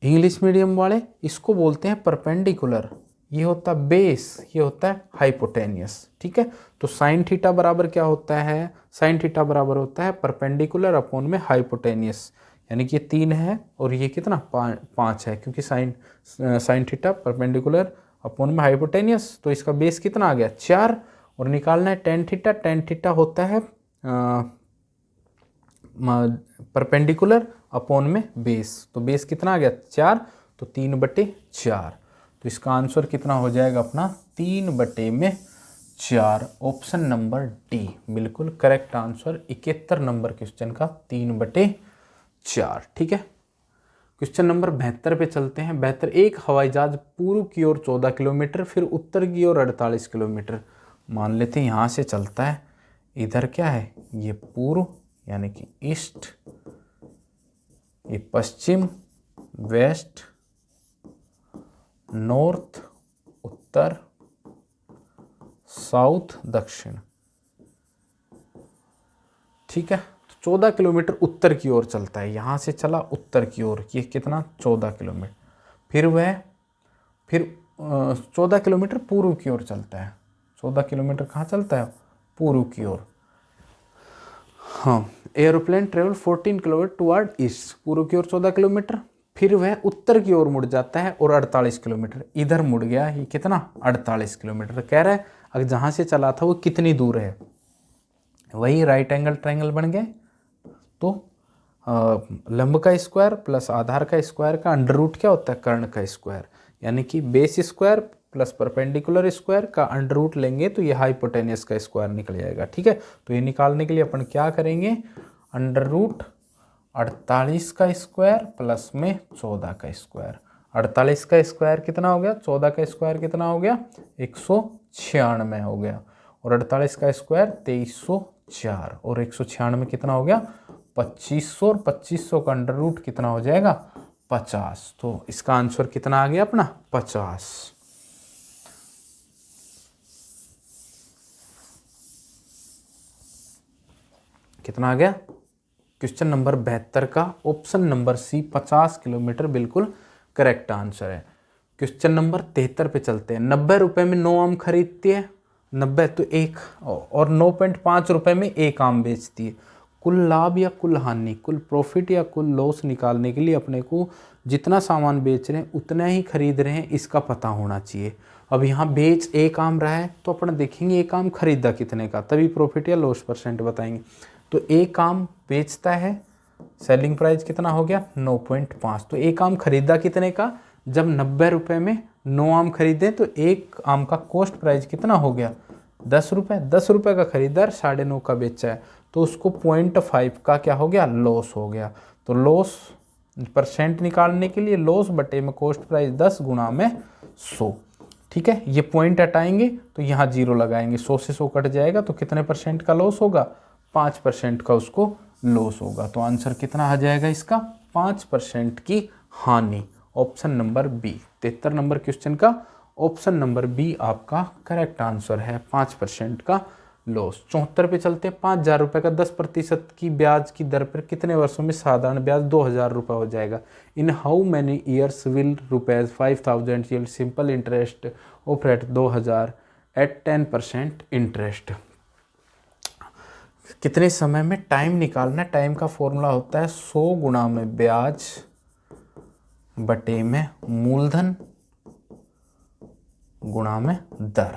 इंग्लिश मीडियम वाले इसको बोलते हैं परपेंडिकुलर, ये होता है बेस, ये होता है हाइपोटेनियस। ठीक है, तो साइन थीटा बराबर क्या होता है, साइन थीटा बराबर होता है परपेंडिकुलर अपॉन में हाइपोटेनियस। यानी कि ये 3 है और ये कितना 5 है, क्योंकि साइन थीटा परपेंडिकुलर अपॉन में हाइपोटेनियस। तो इसका बेस कितना आ गया, 4। और निकालना है टेन थीटा। टेन थीटा होता है परपेंडिकुलर अपॉन में बेस। तो बेस कितना आ गया, 4। तो 3/4। तो इसका आंसर कितना हो जाएगा अपना, 3/4। ऑप्शन नंबर डी बिल्कुल करेक्ट आंसर 71 नंबर क्वेश्चन का, 3/4। ठीक है, क्वेश्चन नंबर 72 पे चलते हैं। 72, एक हवाई जहाज पूर्व की ओर 14 किलोमीटर फिर उत्तर की ओर 48 किलोमीटर। मान लेते हैं यहाँ से चलता है, इधर क्या है, ये पूर्व यानी कि ईस्ट, ये पश्चिम, वेस्ट, नॉर्थ उत्तर, साउथ दक्षिण। ठीक है, 14 किलोमीटर उत्तर की ओर चलता है, यहाँ से चला उत्तर की ओर, ये कितना 14 किलोमीटर। फिर 14 किलोमीटर पूर्व की ओर चलता है। 14 किलोमीटर कहाँ चलता है, पूर्व की ओर। हाँ, aeroplane travel 14 kilometre toward east, पूर्व की ओर 14 किलोमीटर। फिर वह उत्तर की ओर मुड़ जाता है और 48 किलोमीटर इधर मुड़ गया, ये कितना 48 किलोमीटर। कह रहा है अगर जहाँ से चला था वो कितनी दूर है, वही राइट एंगल ट्रायंगल बन गए। तो लंब का स्क्वायर प्लस आधार का स्क्वायर का अंडर रूट क्या होता है, कर्ण का स्क्वायर। यानी कि base square plus perpendicular square का अंडर रूट लेंगे तो ये हाइपोटेनियस का स्क्वायर निकल जाएगा। ठीक है, तो ये निकालने के लिए अपन क्या करेंगे, अंडर रूट 48 का स्क्वायर प्लस में 14 का स्क्वायर। 48 का स्क्वायर कितना हो गया, 14 का स्क्वायर कितना हो गया, 196 हो गया। और 48 का स्क्वायर 2304, और 196 कितना हो गया 2500, और 2500 का अंडर रूट कितना हो जाएगा 50। तो इसका आंसर कितना आ गया अपना 50। कितना आ गया, क्वेश्चन नंबर 72 का ऑप्शन नंबर सी 50 किलोमीटर बिल्कुल करेक्ट आंसर है। क्वेश्चन नंबर 73 पे चलते हैं। 90 रुपए में 9 आम खरीदती है, 90 तो एक, और 9.5 रुपए में एक आम बेचती है। कुल लाभ या कुल हानि, कुल प्रॉफिट या कुल लॉस निकालने के लिए अपने को जितना सामान बेच रहे हैं उतना ही खरीद रहे हैं, इसका पता होना चाहिए। अब यहाँ बेच एक आम रहा है तो अपन देखेंगे एक आम खरीदा कितने का, तभी प्रॉफिट या लॉस परसेंट बताएंगे। तो एक आम बेचता है, सेलिंग प्राइस कितना हो गया 9.5, तो एक आम खरीदा कितने का, जब 90 रुपए में 9 आम खरीदे तो एक आम का कॉस्ट प्राइस कितना हो गया 10 रुपये। 10 रुपये का खरीदार 9.5 का बेचा है तो उसको 0.5 का क्या हो गया लॉस हो गया। तो लॉस परसेंट निकालने के लिए लॉस बटे में कॉस्ट प्राइस 10 गुणा में 100। ठीक है, ये पॉइंट हटाएंगे तो यहाँ 0 लगाएंगे, 100 से 100 कट जाएगा तो कितने परसेंट का लॉस होगा 5% का उसको लॉस होगा। तो आंसर कितना आ जाएगा इसका 5% की हानि, ऑप्शन नंबर बी। 73 नंबर क्वेश्चन का ऑप्शन नंबर बी आपका करेक्ट आंसर है, 5% का लॉस। 74 पे चलते हैं। 5,000 रुपये का 10% की ब्याज की दर पर कितने वर्षों में साधारण ब्याज 2,000 रुपये हो जाएगा। In how many years will ₹5,000 yield simple interest of rate 2,000 at 10% interest. कितने समय में टाइम निकालना है, टाइम का फॉर्मूला होता है 100 गुणा में ब्याज बटे में मूलधन गुणा में दर।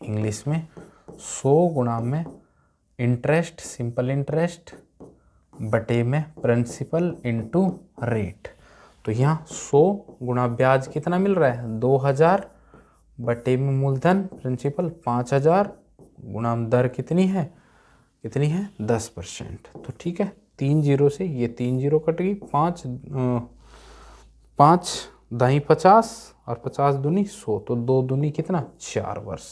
इंग्लिश में 100 गुणा में इंटरेस्ट, सिंपल इंटरेस्ट बटे में प्रिंसिपल इनटू रेट। तो यहाँ 100 गुणा ब्याज कितना मिल रहा है 2,000 बटे में मूलधन प्रिंसिपल 5,000 गुणा दर कितनी है 10%। तो ठीक है, 3 जीरो से ये 3 जीरो कट गई, 5 दाई 50 और 50 दूनी 100, तो 2 दूनी कितना 4 वर्ष।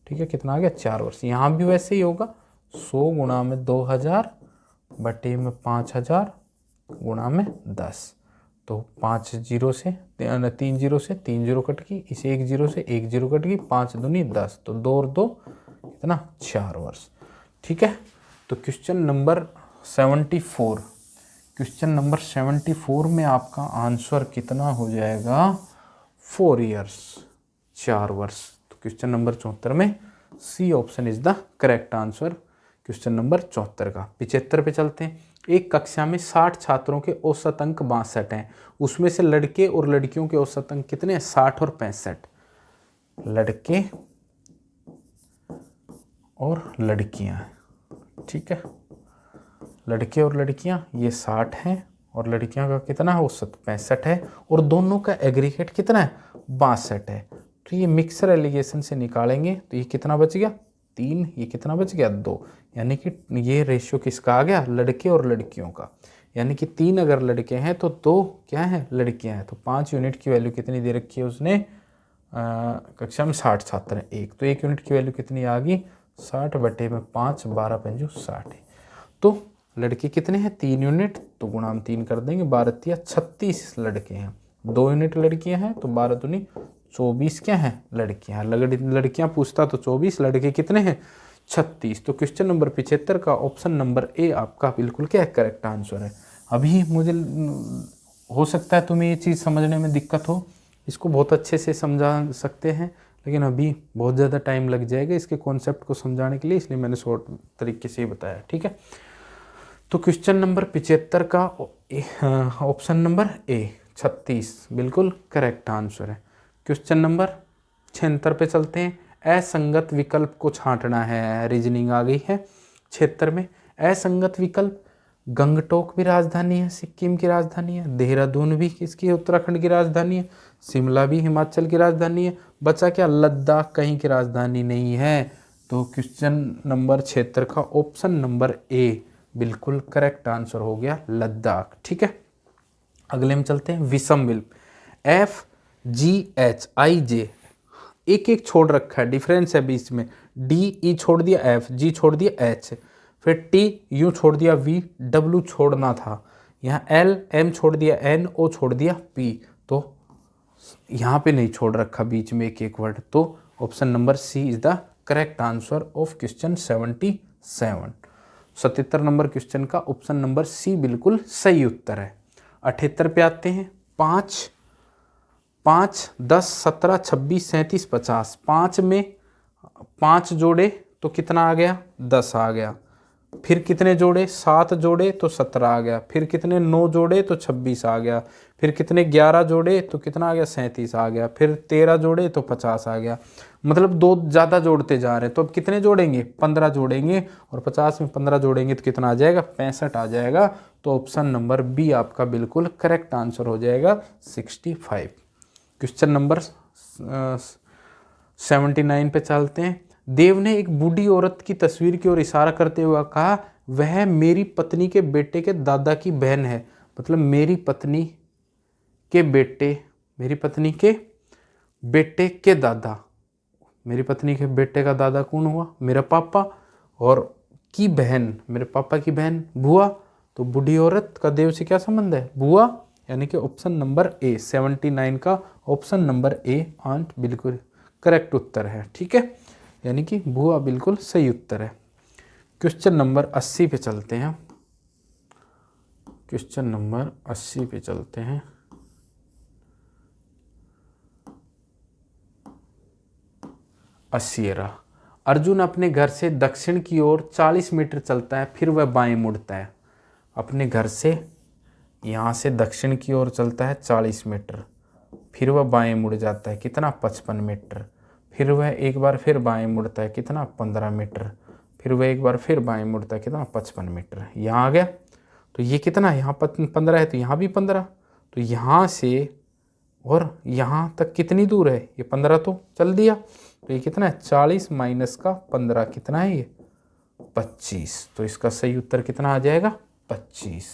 ठीक है, कितना आ गया 4 वर्ष। यहाँ भी वैसे ही होगा 100 गुणा में 2,000 बटे में 5,000 गुणा में 10। तो 5 जीरो से 3 जीरो से 3 जीरो कट गई, इस 1 जीरो से 1 जीरो कट गई, 5 दूनी 10, तो 2 और 2 कितना 4 वर्ष। ठीक है, तो क्वेश्चन नंबर 74, क्वेश्चन नंबर 74 में आपका आंसर कितना हो जाएगा 4 ईयर्स, 4 वर्ष। तो क्वेश्चन नंबर 74 में C option is the correct answer, question number 74 का। 75 पे चलते हैं। एक कक्षा में 60 छात्रों के औसत अंक 62 हैं, उसमें से लड़के और लड़कियों के औसत अंक कितने हैं 60 और 65। लड़के और लड़कियां, ठीक है, लड़के और लड़कियां ये 60 हैं और लड़कियां का कितना है औसत 65 है, और दोनों का एग्रीगेट कितना है 62 है। तो ये मिक्सर एलिगेशन से निकालेंगे तो ये कितना बच गया 3, ये कितना बच गया 2, यानी कि ये रेशियो किसका आ गया लड़के और लड़कियों का। यानी कि 3 अगर लड़के हैं तो 2 क्या है लड़कियां हैं। तो 5 यूनिट की वैल्यू कितनी दे रखी है उसने, कक्षा में 60 छात्र हैं एक, तो 1 यूनिट की वैल्यू कितनी आ गई 60 बटे में 5, 12 पंजू 60 है। तो लड़के कितने हैं 3 यूनिट, तो गुणा हम 3 कर देंगे, 12 36 लड़के हैं। 2 यूनिट लड़कियां हैं तो 12 दूनी 24 क्या हैं लड़कियां। लड़कियां पूछता तो 24, लड़के कितने हैं 36। तो क्वेश्चन नंबर 75 का ऑप्शन नंबर ए आपका बिल्कुल क्या करेक्ट आंसर है। अभी मुझे हो सकता है तुम्हें ये चीज़ समझने में दिक्कत हो, इसको बहुत अच्छे से समझा सकते हैं, लेकिन अभी बहुत ज़्यादा टाइम लग जाएगा इसके कॉन्सेप्ट को समझाने के लिए, इसलिए मैंने शॉर्ट तरीके से ही बताया। ठीक है, तो क्वेश्चन नंबर 75 का ऑप्शन नंबर ए 36 बिल्कुल करेक्ट आंसर है। क्वेश्चन नंबर 76 पे चलते हैं। असंगत विकल्प को छांटना है, रीजनिंग आ गई है 76 में। असंगत विकल्प, गंगटोक भी राजधानी है, सिक्किम की राजधानी है, देहरादून भी किसकी उत्तराखंड की राजधानी है, शिमला भी हिमाचल की राजधानी है, बचा क्या लद्दाख कहीं की राजधानी नहीं है। तो क्वेश्चन नंबर 76 का ऑप्शन नंबर ए बिल्कुल करेक्ट आंसर हो गया लद्दाख। ठीक है, अगले में चलते हैं। विषम विकल्प, एफ जी एच आई जे एक एक छोड़ रखा है, डिफरेंस है बीच में, डी ई छोड़ दिया एफ, जी छोड़ दिया एच, फिर टी यू छोड़ दिया वी, डब्ल्यू छोड़ना था, यहाँ एल एम छोड़ दिया एन, ओ छोड़ दिया पी, तो यहाँ पे नहीं छोड़ रखा बीच में एक एक वर्ड। तो option number C is the correct answer of question 77। 77 नंबर क्वेश्चन का ऑप्शन नंबर सी बिल्कुल सही उत्तर है। 78 पे आते हैं। 5 5, 10, 17, 26, 37, 50। 5 में 5 जोड़े तो कितना आ गया? 10 आ गया। फिर कितने जोड़े? 7 जोड़े तो 17 आ गया। फिर कितने 9 जोड़े तो 26 आ गया। फिर कितने 11 जोड़े तो कितना आ गया? 37 आ गया। फिर 13 जोड़े तो 50 आ गया। मतलब 2 ज़्यादा जोड़ते जा रहे हैं, तो अब कितने जोड़ेंगे? 15 जोड़ेंगे, और 50 में 15 जोड़ेंगे तो कितना आ जाएगा? 65 आ जाएगा। तो ऑप्शन नंबर बी आपका बिल्कुल करेक्ट आंसर हो जाएगा 65। क्वेश्चन नंबर 79 पे चलते हैं। देव ने एक बूढ़ी औरत की तस्वीर की ओर इशारा करते हुए कहा, वह मेरी पत्नी के बेटे के दादा की बहन है। मतलब मेरी पत्नी के बेटे के दादा, मेरी पत्नी के बेटे का दादा कौन हुआ? मेरा पापा। और की बहन, मेरे पापा की बहन बुआ। तो बूढ़ी औरत का देव से क्या संबंध है? बुआ। यानी कि ऑप्शन नंबर ए 79 का ऑप्शन नंबर ए आंट बिल्कुल करेक्ट उत्तर है। ठीक है, यानी कि बुआ बिल्कुल सही उत्तर है। क्वेश्चन नंबर 80 पे चलते हैं। क्वेश्चन नंबर 80 पे चलते हैं। अस्सीरा, अर्जुन अपने घर से दक्षिण की ओर 40 मीटर चलता है, फिर वह बाएं मुड़ता है। अपने घर से यहाँ से दक्षिण की ओर चलता है 40 मीटर, फिर वह बाएं मुड़ जाता है, कितना? 55 मीटर। फिर वह एक बार फिर बाएं मुड़ता है, कितना? 15 मीटर। फिर वह एक बार फिर बाएं मुड़ता है, कितना? 55 मीटर। यहाँ आ गया। तो ये कितना? यहाँ 15 है, तो यहाँ भी 15। तो यहाँ से और यहाँ तक कितनी दूर है? ये 15 तो चल दिया। तो ये कितना है? 40 माइनस का 15 कितना है? ये 25। तो इसका सही उत्तर कितना आ जाएगा? 25।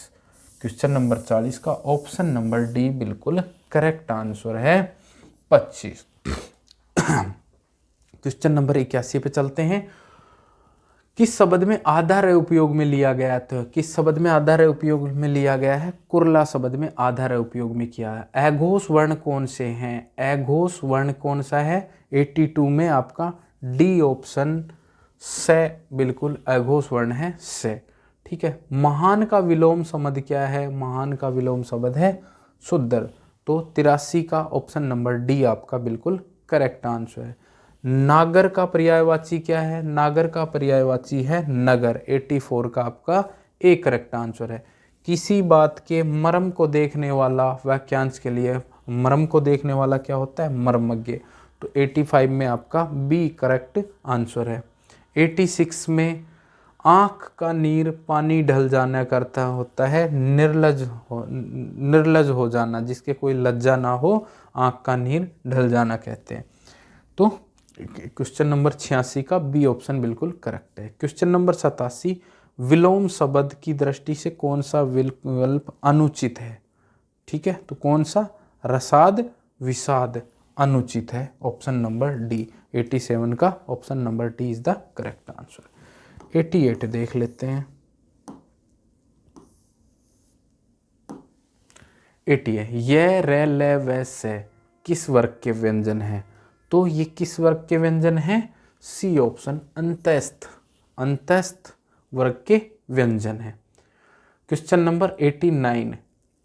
क्वेश्चन नंबर 40 का ऑप्शन नंबर डी बिल्कुल करेक्ट आंसर है 25। क्वेश्चन नंबर 81 पे चलते हैं। किस शब्द में आधा र उपयोग में लिया गया? तो किस शब्द में आधा र उपयोग में लिया गया है? कुरला शब्द में आधा र उपयोग में किया है। अघोष वर्ण कौन से हैं? अघोष वर्ण कौन सा है? 82 में आपका डी ऑप्शन से बिल्कुल अघोष वर्ण है से। ठीक है। महान का विलोम शब्द क्या है? महान का विलोम शब्द है शुद्र। तो 83 का ऑप्शन नंबर डी आपका बिल्कुल करेक्ट आंसर है। नागर का पर्यायवाची क्या है? नागर का पर्यायवाची है नगर। 84 का आपका ए करेक्ट आंसर है। किसी बात के मर्म को देखने वाला वाक्यांश के लिए मर्म को देखने वाला क्या होता है? मर्मज्ञ। तो 85 में आपका बी करेक्ट आंसर है। 86 में आँख का नीर पानी ढल जाना करता होता है निर्लज हो जाना, जिसके कोई लज्जा ना हो, आँख का नीर ढल जाना कहते हैं। तो क्वेश्चन नंबर 86 का बी ऑप्शन बिल्कुल करेक्ट है। क्वेश्चन नंबर 87, विलोम शब्द की दृष्टि से कौन सा विकल्प अनुचित है? ठीक है, तो कौन सा? रसाद विषाद अनुचित है। ऑप्शन नंबर डी 87 का option number D is the correct answer. 88 देख लेते हैं। 88 यह रे ले वे से किस वर्ग के व्यंजन है? तो ये किस वर्ग के व्यंजन है? C option अंतस्थ। अंतस्थ वर्ग के व्यंजन है। Question number 89,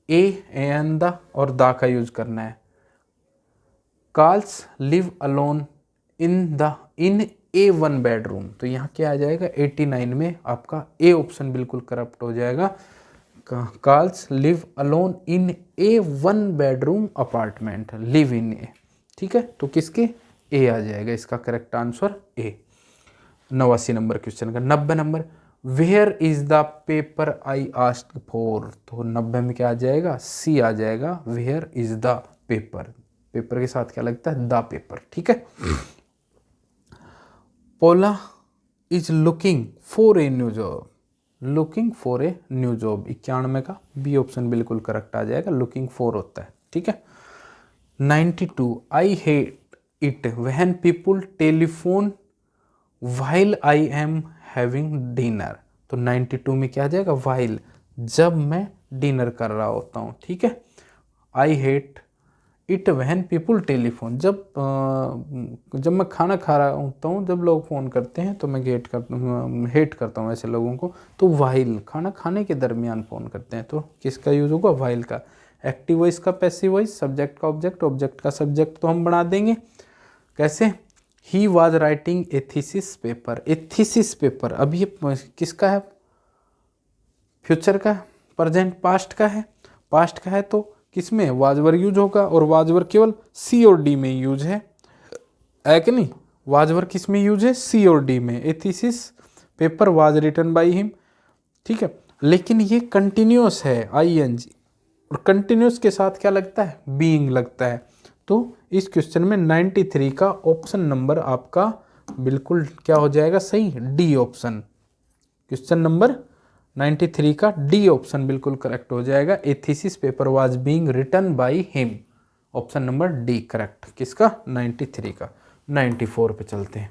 A and the और दा का यूज करना है। Carl's live alone in a one bedroom. तो यहाँ क्या आ जाएगा? 89 में आपका ए ऑप्शन बिल्कुल करप्ट हो जाएगा। Carls live alone in a one bedroom apartment, live in a. ठीक है, तो किसके? ए आ जाएगा इसका correct answer A. 89 number question का 90 number, where is the paper I asked for. तो 90 में क्या आ जाएगा? सी आ जाएगा, where is the paper. Paper के साथ क्या लगता है? The paper. ठीक है। Paula is looking for a new job. Looking for a new job 91 का बी ऑप्शन बिल्कुल करेक्ट आ जाएगा, लुकिंग फॉर होता है। ठीक है। 92, I hate it when people telephone while I am having dinner. तो 92 में क्या आ जाएगा? व्हाइल, जब मैं डिनर कर रहा होता हूँ। ठीक है। I hate it when people telephone, जब मैं खाना खा रहा होता हूँ, जब लोग फ़ोन करते हैं तो मैं हेट करता हूँ ऐसे लोगों को। तो व्हाइल, खाना खाने के दरमियान फ़ोन करते हैं, तो किसका यूज़ होगा? व्हाइल का। एक्टिव वॉइस का पैसिव वॉइस, सब्जेक्ट का ऑब्जेक्ट, ऑब्जेक्ट का सब्जेक्ट तो हम बना देंगे। कैसे? He was writing a thesis paper. A thesis paper, अब ये किसका है? फ्यूचर का, प्रेजेंट पास्ट का है। पास्ट का है तो किसमें वाज वर यूज होगा, और वाज वर केवल सी और डी में यूज है कि नहीं? वाज वर किस में यूज है? सी और डी में। A thesis paper was written by him, ठीक है। लेकिन ये कंटिन्यूअस है, आईएनजी, और कंटिन्यूअस के साथ क्या लगता है? बीइंग लगता है। तो इस क्वेश्चन में 93 का ऑप्शन नंबर आपका बिल्कुल क्या हो जाएगा? सही, डी ऑप्शन। क्वेश्चन नंबर 93 का डी ऑप्शन बिल्कुल करेक्ट हो जाएगा। A thesis paper was being written by him, option number D correct. किसका? 93 का। 94 पे चलते हैं,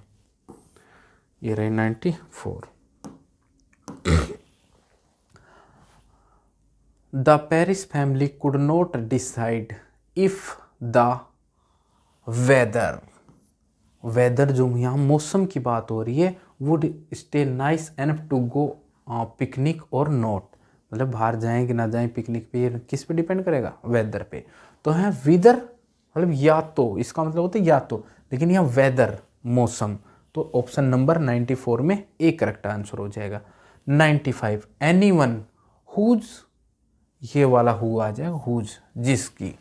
ये रही 94। The Paris family could not decide if the weather, weather जो यहाँ मौसम की बात हो रही है, would stay nice enough to go picnic और नॉट, मतलब बाहर जाएं कि ना जाएं पिकनिक पे, ये किस पे डिपेंड करेगा? वेदर पे। तो है वेदर मतलब या तो, इसका मतलब होता है या तो, लेकिन यहाँ वेदर मौसम, तो ऑप्शन नंबर 94 में ए करेक्ट आंसर हो जाएगा। 95 एनीवन हुज, ये वाला हु आ जाएगा, हुज जिसकी,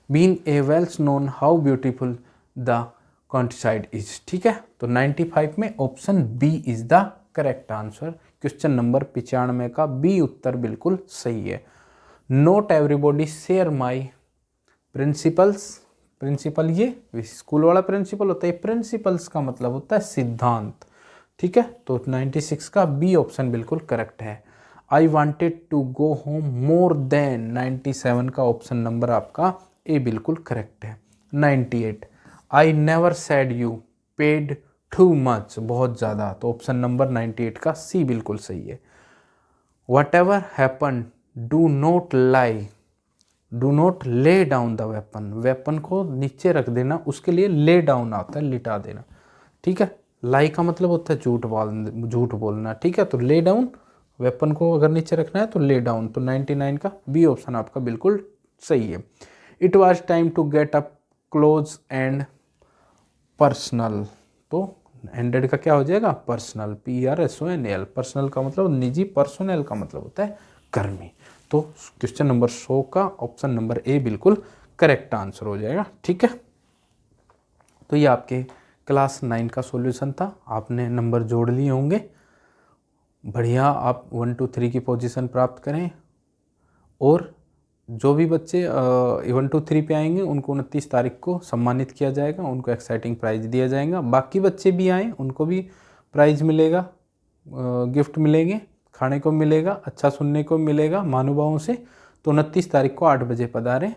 being a wells known how beautiful the countryside is, ठीक है। तो 95 में option B is the correct answer. Question number 95 का बी उत्तर बिल्कुल सही है। Not everybody share my principles, principle ये स्कूल वाला प्रिंसिपल होता है, प्रिंसिपल्स का मतलब होता है सिद्धांत, ठीक है। तो 96 का बी ऑप्शन बिल्कुल करेक्ट है। I wanted to go home more than, 97 का ऑप्शन नंबर आपका ए बिल्कुल करेक्ट है। 98 I never said you paid too much, बहुत ज़्यादा, तो ऑप्शन नंबर 98 का सी बिल्कुल सही है। What ever happen do not lie, do not lay down the weapon, weapon को नीचे रख देना, उसके लिए ले डाउन आता है, लिटा देना, ठीक है। लाई का मतलब होता है झूठ बोलना, ठीक है। तो ले डाउन, वेपन को अगर नीचे रखना है तो ले डाउन, तो 99 का बी ऑप्शन आपका बिल्कुल सही है। It was time to get up close and personal, तो एंडेड का क्या हो जाएगा? पर्सनल, PRSONAL, पर्सनल का मतलब निजी, पर्सनल का मतलब होता है कर्मी। तो क्वेश्चन नंबर 100 का ऑप्शन नंबर ए बिल्कुल करेक्ट आंसर हो जाएगा, ठीक है। तो ये आपके क्लास 9 का सॉल्यूशन था, आपने नंबर जोड़ लिए होंगे। बढ़िया, आप 1 2 3 की पोजीशन प्राप्त करें, और जो भी बच्चे 1 2 3 पे आएंगे उनको 29 तारीख को सम्मानित किया जाएगा, उनको एक्साइटिंग प्राइज दिया जाएगा। बाकी बच्चे भी आएँ, उनको भी प्राइज मिलेगा, गिफ्ट मिलेंगे, खाने को मिलेगा, अच्छा सुनने को मिलेगा महानुभावों से। तो 29 तारीख को 8 बजे पधारें।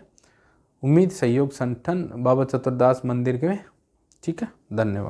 उम्मीद सहयोग संगठन बाबा चतुरदास मंदिर के में, ठीक है। धन्यवाद।